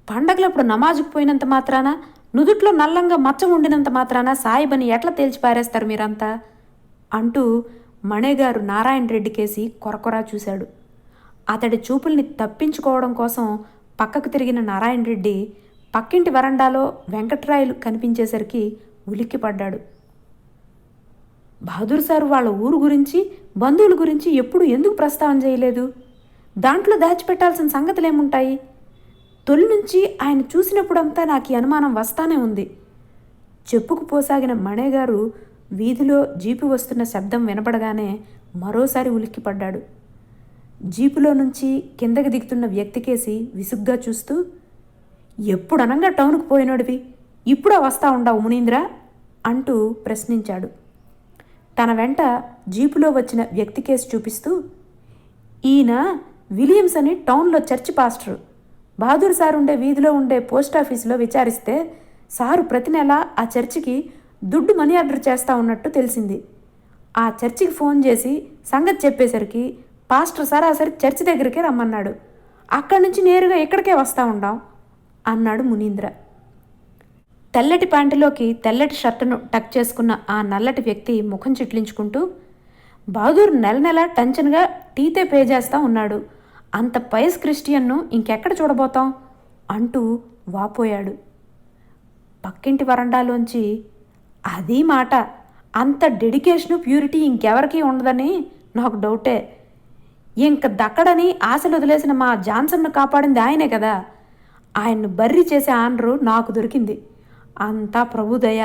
పండగలప్పుడు నమాజుకు పోయినంత మాత్రాన, నుదుట్లో నల్లంగా మచ్చ ఉండినంత మాత్రాన సాయిబని ఎట్లా తేల్చిపారేస్తారు మీరంతా అంటూ మణేగారు నారాయణ రెడ్డి కేసి కొరకొరా చూశాడు. అతడి చూపుల్ని తప్పించుకోవడం కోసం పక్కకు తిరిగిన నారాయణ రెడ్డి పక్కింటి వరండాలో వెంకట్రాయలు కనిపించేసరికి ఉలిక్కిపడ్డాడు. బహదూర్ సారు వాళ్ళ ఊరు గురించి, బంధువుల గురించి ఎప్పుడు ఎందుకు ప్రస్తావన చేయలేదు? దాంట్లో దాచిపెట్టాల్సిన సంగతులేముంటాయి? తొలి నుంచి ఆయన చూసినప్పుడంతా నాకు ఈ అనుమానం వస్తానే ఉంది. చెప్పుకుపోసాగిన మణేగారు వీధిలో జీపు వస్తున్న శబ్దం వినపడగానే మరోసారి ఉలిక్కిపడ్డాడు. జీపులో నుంచి కిందకి దిగుతున్న వ్యక్తికేసి విసుగ్గా చూస్తూ, ఎప్పుడనంగా టౌన్కు పోయినోడివి, ఇప్పుడా వస్తా ఉండవు మునీంద్ర అంటూ ప్రశ్నించాడు. తన వెంట జీపులో వచ్చిన వ్యక్తికేసి చూపిస్తూ, ఈయన విలియమ్స్ అని టౌన్లో చర్చి పాస్టరు. బహదూర్ సార్ ఉండే వీధిలో ఉండే పోస్టాఫీసులో విచారిస్తే సారు ప్రతి నెల ఆ చర్చికి దుడ్డు మనీ ఆర్డర్ చేస్తూ ఉన్నట్టు తెలిసింది. ఆ చర్చికి ఫోన్ చేసి సంగతి చెప్పేసరికి పాస్టర్ సరాసరి చర్చి దగ్గరికే రమ్మన్నాడు. అక్కడి నుంచి నేరుగా ఇక్కడికే వస్తూ ఉండాం అన్నాడు మునీంద్ర. తెల్లటి ప్యాంటులోకి తెల్లటి షర్టును టక్ చేసుకున్న ఆ నల్లటి వ్యక్తి ముఖం చిట్లించుకుంటూ, బహదూర్ నెల నెల టెన్షన్గా టీతే పే చేస్తూ ఉన్నాడు. అంత పయస్ క్రిస్టియన్ను ఇంకెక్కడ చూడబోతాం అంటూ వాపోయాడు. పక్కింటి వరండాలోంచి, అది మాట, అంత డెడికేషను ప్యూరిటీ ఇంకెవరికీ ఉండదని నాకు డౌటే. ఇంక దక్కడని ఆశలు వదిలేసిన మా జాన్సన్ను కాపాడింది ఆయనే కదా. ఆయన్ను బర్రీ చేసే ఆనరు నాకు దొరికింది. అంతా ప్రభుదయ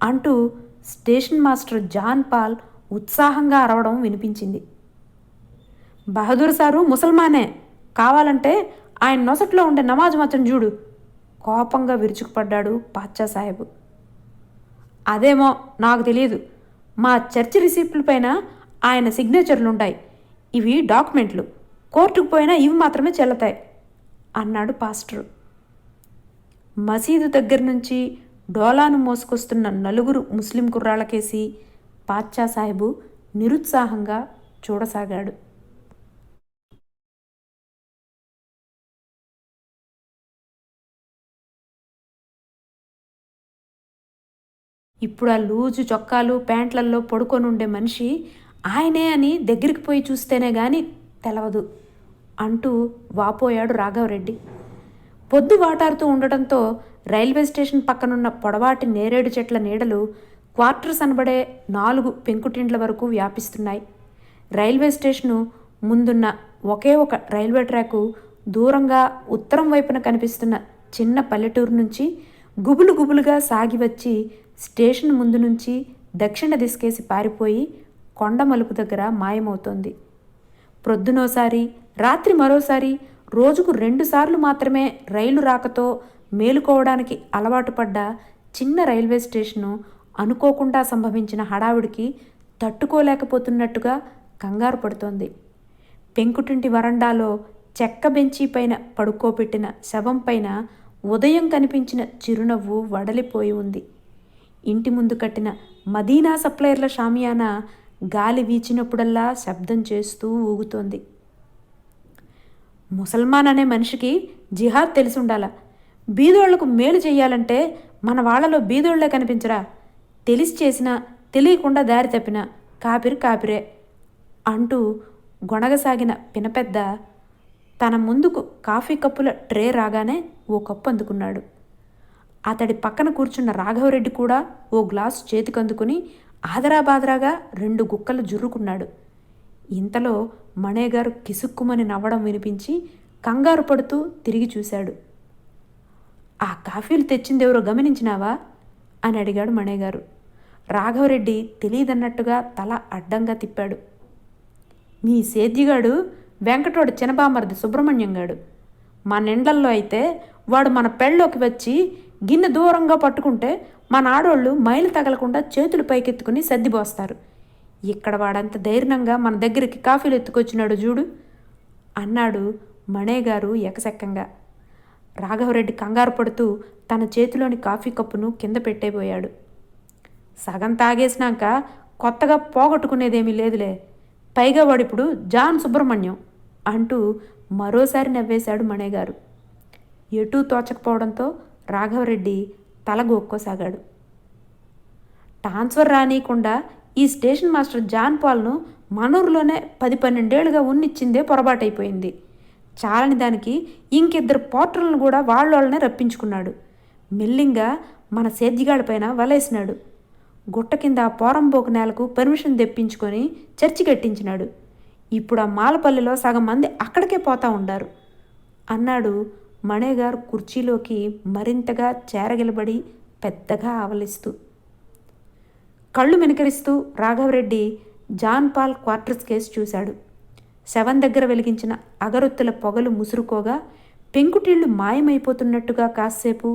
అంటూ స్టేషన్ మాస్టర్ జాన్ పాల్ ఉత్సాహంగా అరవడం వినిపించింది. బహదూర్ సారు ముసల్మానే, కావాలంటే ఆయన నొసట్లో ఉండే నమాజ్ మచ్చను చూడు కోపంగా విరుచుకుపడ్డాడు పాచ్చా సాహెబు. అదేమో నాకు తెలియదు. మా చర్చి రిసిప్ట్లపైన ఆయన సిగ్నేచర్లుంటాయి. ఇవి డాక్యుమెంట్లు, కోర్టుకు పోయినా ఇవి మాత్రమే చెల్లతాయి అన్నాడు పాస్టరు. మసీదు దగ్గర నుంచి డోలాను మోసుకొస్తున్న 4 ముస్లిం కుర్రాళ్ళకేసి పాచ్చా సాహెబు నిరుత్సాహంగా చూడసాగాడు. ఇప్పుడు ఆ లూజు చొక్కాలు ప్యాంట్లల్లో పడుకొనుండే మనిషి ఆయనే అని దగ్గరికి పోయి చూస్తేనే గాని తెలవదు అంటూ వాపోయాడు రాఘవరెడ్డి. పొద్దు వాటారుతూ ఉండటంతో రైల్వే స్టేషన్ పక్కనున్న పొడవాటి నేరేడు చెట్ల నీడలు క్వార్టర్స్ అనబడే 4 పెంకుటిండ్ల వరకు వ్యాపిస్తున్నాయి. రైల్వే స్టేషను ముందున్న ఒకే ఒక రైల్వే ట్రాకు దూరంగా ఉత్తరం వైపున కనిపిస్తున్న చిన్న పల్లెటూరు నుంచి గుబులు గుబులుగా సాగి వచ్చి స్టేషన్ ముందు నుంచి దక్షిణ దిశకేసి పారిపోయి కొండ మలుపు దగ్గర మాయమవుతోంది. ప్రొద్దునోసారి, రాత్రి మరోసారి, రోజుకు 2 సార్లు మాత్రమే రైలు రాకతో మేలుకోవడానికి అలవాటు పడ్డ చిన్న రైల్వే స్టేషను అనుకోకుండా సంభవించిన హడావుడికి తట్టుకోలేకపోతున్నట్టుగా కంగారు పడుతోంది. పెంకుటింటి వరండాలో చెక్క బెంచీ పైన పడుకోబెట్టిన శవం పైన ఉదయం కనిపించిన చిరునవ్వు వడలిపోయి ఉంది. ఇంటి ముందు కట్టిన మదీనా సప్లయర్ల షామియానా గాలి వీచినప్పుడల్లా శబ్దం చేస్తూ ఊగుతోంది. ముసల్మాన్ అనే మనిషికి జిహాద్ తెలిసి ఉండాలా. బీదోళ్లకు మేలు చెయ్యాలంటే మన వాళ్లలో బీదోళ్లే కనిపించరా? తెలిసి చేసినా తెలియకుండా దారి తప్పిన కాపిరే అంటూ గొణగసాగిన పినపెద్ద తన ముందుకు కాఫీ కప్పుల ట్రే రాగానే ఓ కప్పు అందుకున్నాడు. అతడి పక్కన కూర్చున్న రాఘవరెడ్డి కూడా ఓ గ్లాసు చేతికందుకుని ఆదరాబాదరాగా 2 గుక్కలు జుర్రుకున్నాడు. ఇంతలో మణేగారు కిసుక్కుమని నవ్వడం వినిపించి కంగారు పడుతూ తిరిగి చూశాడు. ఆ కాఫీలు తెచ్చిందెవరో గమనించినావా అని అడిగాడు మణేగారు. రాఘవరెడ్డి తెలియదన్నట్టుగా తల అడ్డంగా తిప్పాడు. మీ సేద్యగాడు వెంకటోడు చినబామర్ది సుబ్రహ్మణ్యంగాడు. మన ఇండ్లల్లో అయితే వాడు మన పెళ్ళలోకి వచ్చి గిన్నె దూరంగా పట్టుకుంటే మన ఆడోళ్ళు మైలు తగలకుండా చేతులు పైకెత్తుకుని సర్దిపోస్తారు. ఇక్కడ వాడంత ధైర్యంగా మన దగ్గరికి కాఫీలు ఎత్తుకొచ్చినాడు చూడు అన్నాడు మణేగారు ఎకసెక్కంగా. రాఘవరెడ్డి కంగారు పడుతూ తన చేతిలోని కాఫీ కప్పును కింద పెట్టేపోయాడు. సగం తాగేసినాక కొత్తగా పోగొట్టుకునేదేమీ లేదులే. పైగా వాడిప్పుడు జాన్ సుబ్రహ్మణ్యం అంటూ మరోసారి నవ్వేశాడు మణేగారు. ఎటూ తోచకపోవడంతో రాఘవరెడ్డి తల గోక్కోసాగాడు. ట్రాన్స్ఫర్ రానియకుండా ఈ స్టేషన్ మాస్టర్ జాన్ పాల్ను మనూరులోనే 10-12 ఏళ్లుగా ఉన్నిచ్చిందే పొరపాటైపోయింది. చాలని దానికి ఇంకిద్దరు పోర్టర్లను కూడా వాళ్ళనే రప్పించుకున్నాడు. మెల్లింగా మన సేద్యగాడిపైన వలేసినాడు. గుట్ట కింద ఆ పోరంబోకు నేలకు పర్మిషన్ తెప్పించుకొని చర్చి కట్టించినాడు. ఇప్పుడు ఆ మాలపల్లిలో సగం మంది అక్కడికే పోతా ఉండారు అన్నాడు మణేగారు కుర్చీలోకి మరింతగా చేరగిలబడి పెద్దగా ఆవలిస్తూ. కళ్ళు మినకరిస్తూ Raghava Reddy John Paul quarters case చూశాడు. శవం దగ్గర వెలిగించిన అగరొత్తుల పొగలు ముసురుకోగా పెంకుటిళ్ళు మాయమైపోతున్నట్టుగా కాసేపు,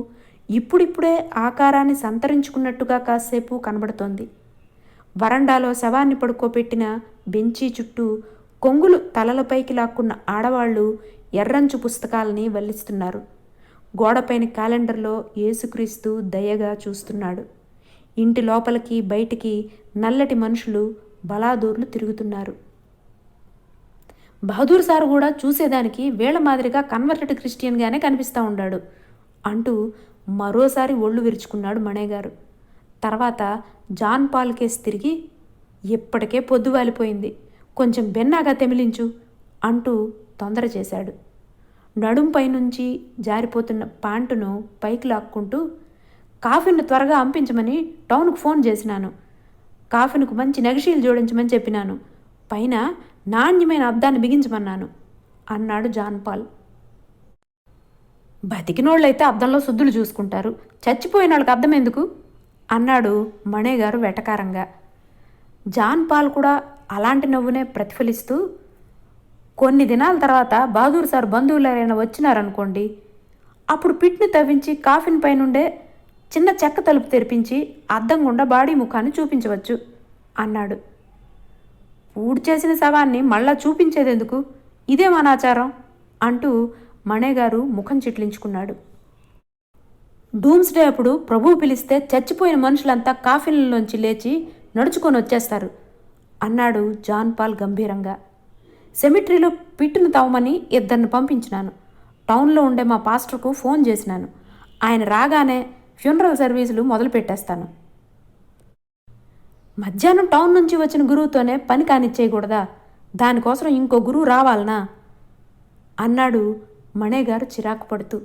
ఇప్పుడిప్పుడే ఆకారాన్ని సంతరించుకున్నట్టుగా కాసేపు కనబడుతోంది. వరండాలో శవాన్ని పడుకోబెట్టిన బెంచీ చుట్టూ కొంగులు తలలపైకి లాక్కున్న ఆడవాళ్లు ఎర్రంచు పుస్తకాలని వల్లిస్తున్నారు. గోడపైన క్యాలెండర్లో యేసుక్రీస్తు దయగా చూస్తున్నాడు. ఇంటి లోపలికి బయటికి నల్లటి మనుషులు బలాదూర్లు తిరుగుతున్నారు. బహదూర్ సార్ కూడా చూసేదానికి వేళ మాదిరిగా కన్వర్టెడ్ క్రిస్టియన్గానే కనిపిస్తూ ఉన్నాడు అంటూ మరోసారి ఒళ్ళు విరుచుకున్నాడు మణేగారు. తర్వాత జాన్ పాల్ కేసు తిరిగి, ఇప్పటికే పొద్దు వాలిపోయింది, కొంచెం బెన్నాగా తెమిలించు అంటూ తొందర చేశాడు. నడుంపై నుంచి జారిపోతున్న ప్యాంటును పైకి లాక్కుంటూ, కాఫీని త్వరగా అంపించమని టౌన్కు ఫోన్ చేసినాను. కాఫీనికి మంచి నగిషీలు జోడించమని చెప్పినాను. పైన నాణ్యమైన అద్దాన్ని బిగించమన్నాను అన్నాడు జాన్ పాల్. బతికినోళ్ళైతే అద్దంలో శుద్ధులు చూసుకుంటారు, చచ్చిపోయిన వాళ్ళకి అద్దం ఎందుకు అన్నాడు మణేగారు వెటకారంగా. జాన్ పాల్ కూడా అలాంటి నవ్వునే ప్రతిఫలిస్తూ, కొన్ని దినాల తర్వాత బహదూర్ సార్ బంధువులు ఎవరైనా వచ్చినారనుకోండి, అప్పుడు పిట్ని తవ్వించి కాఫీన్ పైనుండే చిన్న చెక్క తలుపు తెరిపించి అద్దం గుండా బాడీ ముఖాన్ని చూపించవచ్చు అన్నాడు. పూడి చేసిన శవాన్ని మళ్ళా చూపించేదెందుకు, ఇదే మన ఆచారం అంటూ మణేగారు ముఖం చిట్లించుకున్నాడు. డూమ్స్డే అప్పుడు ప్రభువు పిలిస్తే చచ్చిపోయిన మనుషులంతా కాఫీలలోంచి లేచి నడుచుకొని వచ్చేస్తారు అన్నాడు జాన్ పాల్ గంభీరంగా. సెమిట్రీలో పిట్టును తవ్వమని 2 పంపించినాను. టౌన్లో ఉండే మా పాస్టర్కు ఫోన్ చేసినాను. ఆయన రాగానే ఫ్యూనరల్ సర్వీసులు మొదలు పెట్టేస్తాను. మధ్యాహ్నం టౌన్ నుంచి వచ్చిన గురువుతోనే పని కానిచ్చేయకూడదా? దానికోసం ఇంకో గురువు రావాలనా అన్నాడు మణేగారు చిరాకు పడుతూ.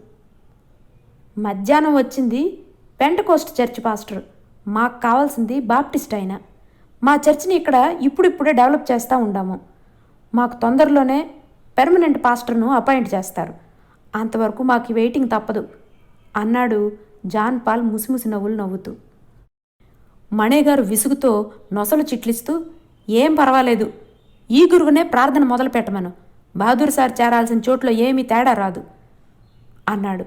మధ్యాహ్నం వచ్చింది పెంటకోస్ట్ చర్చ్ పాస్టర్, మాకు కావాల్సింది బాప్టిస్ట్ ఆయన. మా చర్చిని ఇక్కడ ఇప్పుడిప్పుడే డెవలప్ చేస్తూ ఉండాము. మాకు తొందరలోనే పెర్మనెంట్ పాస్టర్ను అపాయింట్ చేస్తారు. అంతవరకు మాకు వెయిటింగ్ తప్పదు అన్నాడు జాన్ పాల్ ముసిముసి నవ్వులు నవ్వుతూ. మణేగారు విసుగుతో నొసలు చిట్లిస్తూ, ఏం పర్వాలేదు, ఈ గురువునే ప్రార్థన మొదలు పెట్టమను, బహదూర్ సార్ చేరాల్సిన చోట్లో ఏమీ తేడా రాదు అన్నాడు.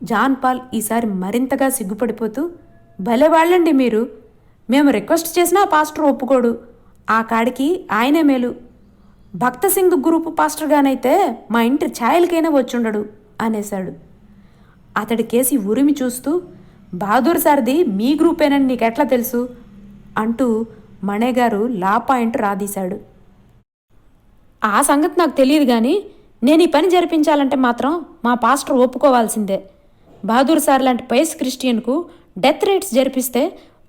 జాన్ పాల్ ఈసారి మరింతగా సిగ్గుపడిపోతూ, భలేవాళ్ళండి మీరు, మేము రిక్వెస్ట్ చేసినా పాస్టర్ ఒప్పుకోడు, ఆ కాడికి ఆయనే మేలు, భక్త సింగ్ గ్రూపు పాస్టర్గానైతే మా ఇంటి ఛాయలకైనా వచ్చుండడు అనేశాడు. అతడి కేసి ఉరిమి చూస్తూ, బహదూర్ సార్ది మీ గ్రూపేనని నీకెట్లా తెలుసు అంటూ మణేగారు లా పాయింట్ రాదీశాడు. ఆ సంగతి నాకు తెలియదు కానీ నేను ఈ పని జరిపించాలంటే మాత్రం మా పాస్టర్ ఒప్పుకోవాల్సిందే. బహదూర్ సార్ లాంటి పైస్ క్రిస్టియన్కు డెత్ రేట్స్ జరిపిస్తే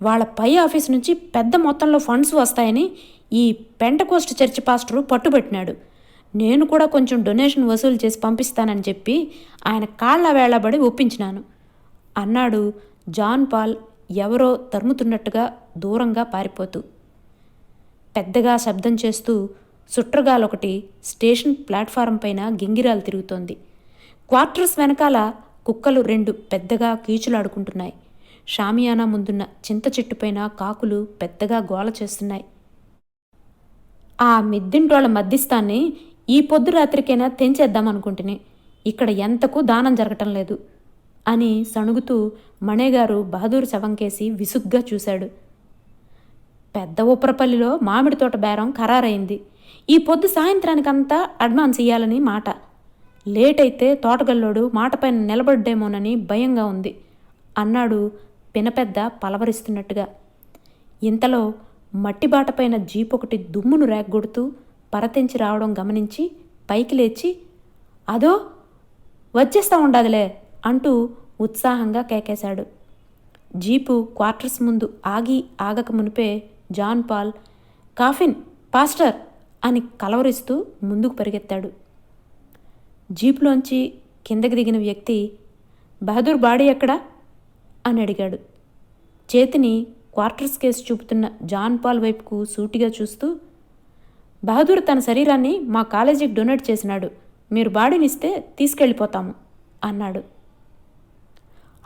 వాళ్ళ పై ఆఫీస్ నుంచి పెద్ద మొత్తంలో ఫండ్స్ వస్తాయని ఈ పెంటకోస్ట్ చర్చి పాస్టరు పట్టుబట్టినాడు. నేను కూడా కొంచెం డొనేషన్ వసూలు చేసి పంపిస్తానని చెప్పి ఆయన కాళ్ల వేళ్లబడి ఒప్పించినాను అన్నాడు జాన్ పాల్ ఎవరో తరుముతున్నట్టుగా దూరంగా పారిపోతూ. పెద్దగా శబ్దం చేస్తూ సుట్రగాలొకటి స్టేషన్ ప్లాట్ఫారం పైన గింగిరాలు తిరుగుతోంది. క్వార్టర్స్ వెనకాల కుక్కలు 2 పెద్దగా కీచులాడుకుంటున్నాయి. షామియానా ముందున్న చింత చెట్టుపైన కాకులు పెద్దగా గోల చేస్తున్నాయి. ఆ మిద్దింటోళ్ల మధ్యస్థాన్ని ఈ పొద్దు రాత్రికైనా తెంచేద్దామనుకుంటుని, ఇక్కడ ఎంతకు దానం జరగటం లేదు అని సణుగుతూ మణేగారు బహదూర్ శవంకేసి విసుగ్గా చూశాడు. పెద్ద ఉప్పరపల్లిలో మామిడి తోట బేరం ఖరారైంది. ఈ పొద్దు సాయంత్రానికంతా అడ్వాన్స్ ఇయ్యాలని మాట. లేట్ అయితే తోటగల్లోడు మాటపైన నిలబడ్డేమోనని భయంగా ఉంది అన్నాడు పినపెద్ద పలవరిస్తున్నట్టుగా. ఇంతలో మట్టిబాటపైన జీప్ ఒకటి దుమ్మును రేగ్గొడుతూ పరతించి రావడం గమనించి పైకి లేచి, అదో వచ్చేస్తా ఉండాదిలే అంటూ ఉత్సాహంగా కేకేశాడు. జీపు క్వార్టర్స్ ముందు ఆగక మునిపే జాన్ పాల్ కాఫిన్ పాస్టర్ అని కలవరిస్తూ ముందుకు పరిగెత్తాడు. జీపులోంచి కిందకి దిగిన వ్యక్తి బహదూర్ బాడీ ఎక్కడా అని అడిగాడు. చేతిని క్వార్టర్స్ కేసు చూపుతున్న జాన్ పాల్ వైపుకు సూటిగా చూస్తూ, బహదూర్ తన శరీరాన్ని మా కాలేజీకి డొనేట్ చేసినాడు, మీరు బాడీనిస్తే తీసుకెళ్ళిపోతాము అన్నాడు.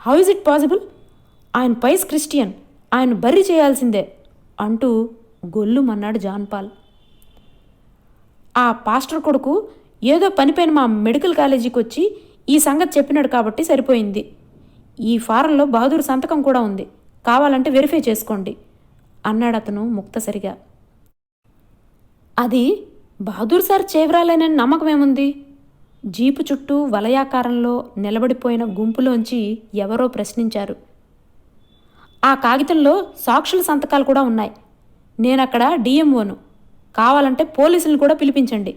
How is it possible? ఆయన పైస్ క్రిస్టియన్, ఆయన బర్రీ చేయాల్సిందే అంటూ గొల్లుమన్నాడు జాన్ పాల్. ఆ పాస్టర్ కొడుకు ఏదో పనిపైన మా మెడికల్ కాలేజీకి వచ్చి ఈ సంగతి చెప్పినాడు కాబట్టి సరిపోయింది. ఈ ఫారంలో బహదూర్ సంతకం కూడా ఉంది, కావాలంటే వెరిఫై చేసుకోండి అన్నాడు అతను ముక్తసరిగా. అది బహదూర్ సార్ చేవరాలేనని నమ్మకమేముంది? జీపు చుట్టూ వలయాకారంలో నిలబడిపోయిన గుంపులోంచి ఎవరో ప్రశ్నించారు. ఆ కాగితంలో సాక్షుల సంతకాలు కూడా ఉన్నాయి. నేనక్కడ డిఎంఓను, కావాలంటే పోలీసులను కూడా పిలిపించండి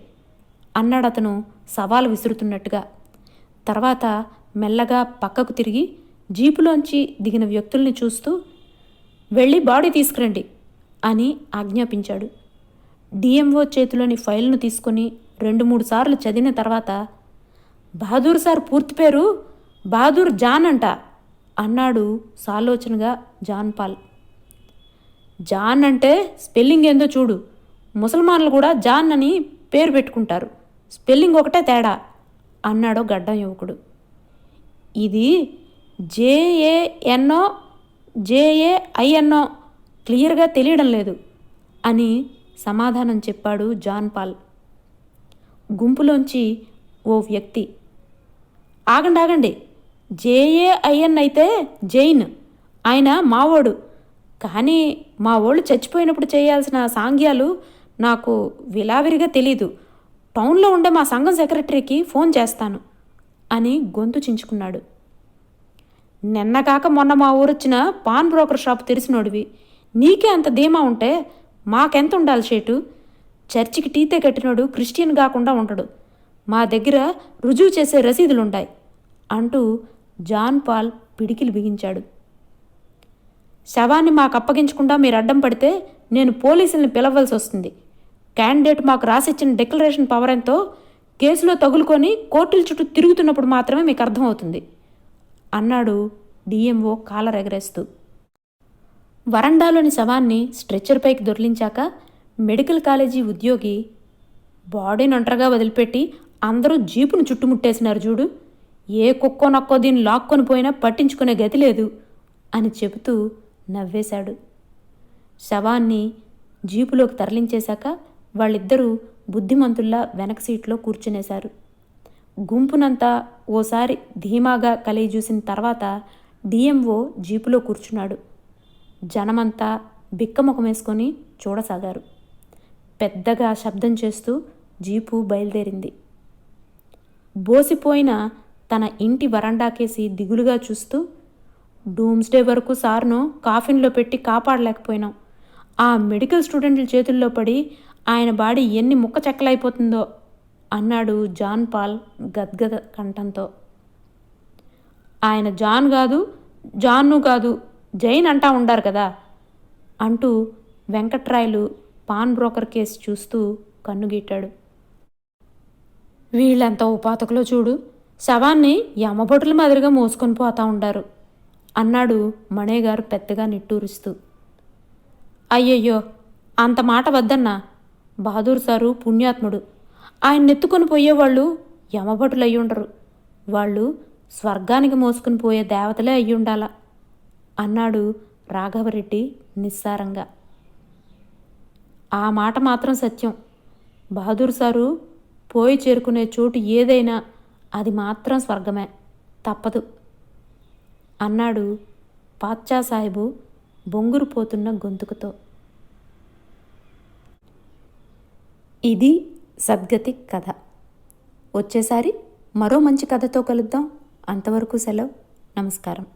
అన్నాడు అతను సవాలు విసురుతున్నట్టుగా. తర్వాత మెల్లగా పక్కకు తిరిగి జీపులోంచి దిగిన వ్యక్తుల్ని చూస్తూ, వెళ్ళి బాడీ తీసుకురండి అని ఆజ్ఞాపించాడు. డిఎంఓ చేతిలోని ఫైల్ను తీసుకొని 2-3 సార్లు చదివిన తర్వాత, బహదూర్ సార్ పూర్తి పేరు బహదూర్ జాన్ అంట అన్నాడు సాలోచనగా జాన్ పాల్. జాన్ అంటే స్పెల్లింగ్ ఏందో చూడు, ముసల్మాన్లు కూడా జాన్ అని పేరు పెట్టుకుంటారు, స్పెల్లింగ్ ఒకటే తేడా అన్నాడో గడ్డం యువకుడు. ఇది జేఏఎన్ఓ జేఏఐఎన్ఓ క్లియర్గా తెలియడం లేదు అని సమాధానం చెప్పాడు జాన్ పాల్. గుంపులోంచి ఓ వ్యక్తి, ఆగండి, జేఏఐఎన్ అయితే జైన్, ఆయన మావోడు, కానీ మా వాళ్ళు చచ్చిపోయినప్పుడు చేయాల్సిన సాంగ్యాలు నాకు విలావిరిగా తెలీదు, టౌన్లో ఉండే మా సంఘం సెక్రటరీకి ఫోన్ చేస్తాను అని గొంతు చించుకున్నాడు. నిన్నకాక మొన్న మా ఊరొచ్చిన పాన్ బ్రోకర్ షాప్ తెరిచినోడివి, నీకే అంత ధీమా ఉంటే మాకెంత ఉండాలి షేటు? చర్చికి టీతే కట్టినోడు క్రిస్టియన్ కాకుండా ఉంటాడు, మా దగ్గర రుజువు చేసే రసీదులుంటాయి అంటూ జాన్ పాల్ పిడికిలు బిగించాడు. శవాన్ని మాకు అప్పగించకుండా మీరు అడ్డం పడితే నేను పోలీసుల్ని పిలవలసి వస్తుంది. క్యాండిడేట్ మాకు రాసిచ్చిన డిక్లరేషన్ పవర్ ఎంతో కేసులో తగులుకొని కోర్టుల చుట్టూ తిరుగుతున్నప్పుడు మాత్రమే మీకు అర్థమవుతుంది అన్నాడు డిఎంఓ కాలర్ ఎగరేస్తూ. వరండాలోని శవాన్ని స్ట్రెచ్చర్ పైకి దొర్లించాక మెడికల్ కాలేజీ ఉద్యోగి, బాడీని ఒంటరిగా వదిలిపెట్టి అందరూ జీపును చుట్టుముట్టేసినారు చూడు, ఏ కుక్కో నక్కో దీన్ని లాక్కొని పోయినా పట్టించుకునే గతి లేదు అని చెబుతూ నవ్వేశాడు. శవాన్ని జీపులోకి తరలించేశాక వాళ్ళిద్దరూ బుద్ధిమంతుల్లా వెనక సీట్లో కూర్చునేశారు. గుంపునంతా ఓసారి ధీమాగా కలిగి చూసిన తర్వాత డిఎంఓ జీపులో కూర్చున్నాడు. జనమంతా బిక్కముఖం వేసుకొని చూడసాగారు. పెద్దగా శబ్దం చేస్తూ జీపు బయలుదేరింది. బోసిపోయిన తన ఇంటి వరండాకేసి దిగులుగా చూస్తూ, డూమ్స్డే వరకు సార్ను కాఫిన్లో పెట్టి కాపాడలేకపోయినాం. ఆ మెడికల్ స్టూడెంట్ల చేతుల్లో పడి ఆయన బాడీ ఎన్ని ముక్క చెక్కలైపోతుందో అన్నాడు జాన్ పాల్ గద్గద కంఠంతో. ఆయన జాన్ కాదు, జాన్ను కాదు, జైన్ అంటా ఉండారు కదా అంటూ వెంకట్రాయలు పాన్ బ్రోకర్ కేసు చూస్తూ కన్నుగీటాడు. వీళ్ళెంత ఉపాతకులో చూడు, శవాన్ని యమబొట్టుల మాదిరిగా మోసుకొని పోతా ఉండారు అన్నాడు మణేగారు పెద్దగా నిట్టూరుస్తూ. అయ్యయ్యో, అంత మాట వద్దన్నా. బహదూర్ సారు పుణ్యాత్ముడు. ఆయన నెత్తుకొని పోయేవాళ్ళు యమభటులు అయ్యుండరు, వాళ్ళు స్వర్గానికి మోసుకుని పోయే దేవతలే అయ్యుండాల అన్నాడు రాఘవరెడ్డి నిస్సారంగా. ఆ మాట మాత్రం సత్యం. బహదూర్ సారు పోయి చేరుకునే చోటు ఏదైనా అది మాత్రం స్వర్గమే, తప్పదు అన్నాడు పాత్చా సాహెబు బొంగురు పోతున్న గొంతుకుతో. ఇది సద్గతి కథ. వచ్చేసారి మరో మంచి కథతో కలుద్దాం. అంతవరకు సెలవు. నమస్కారం.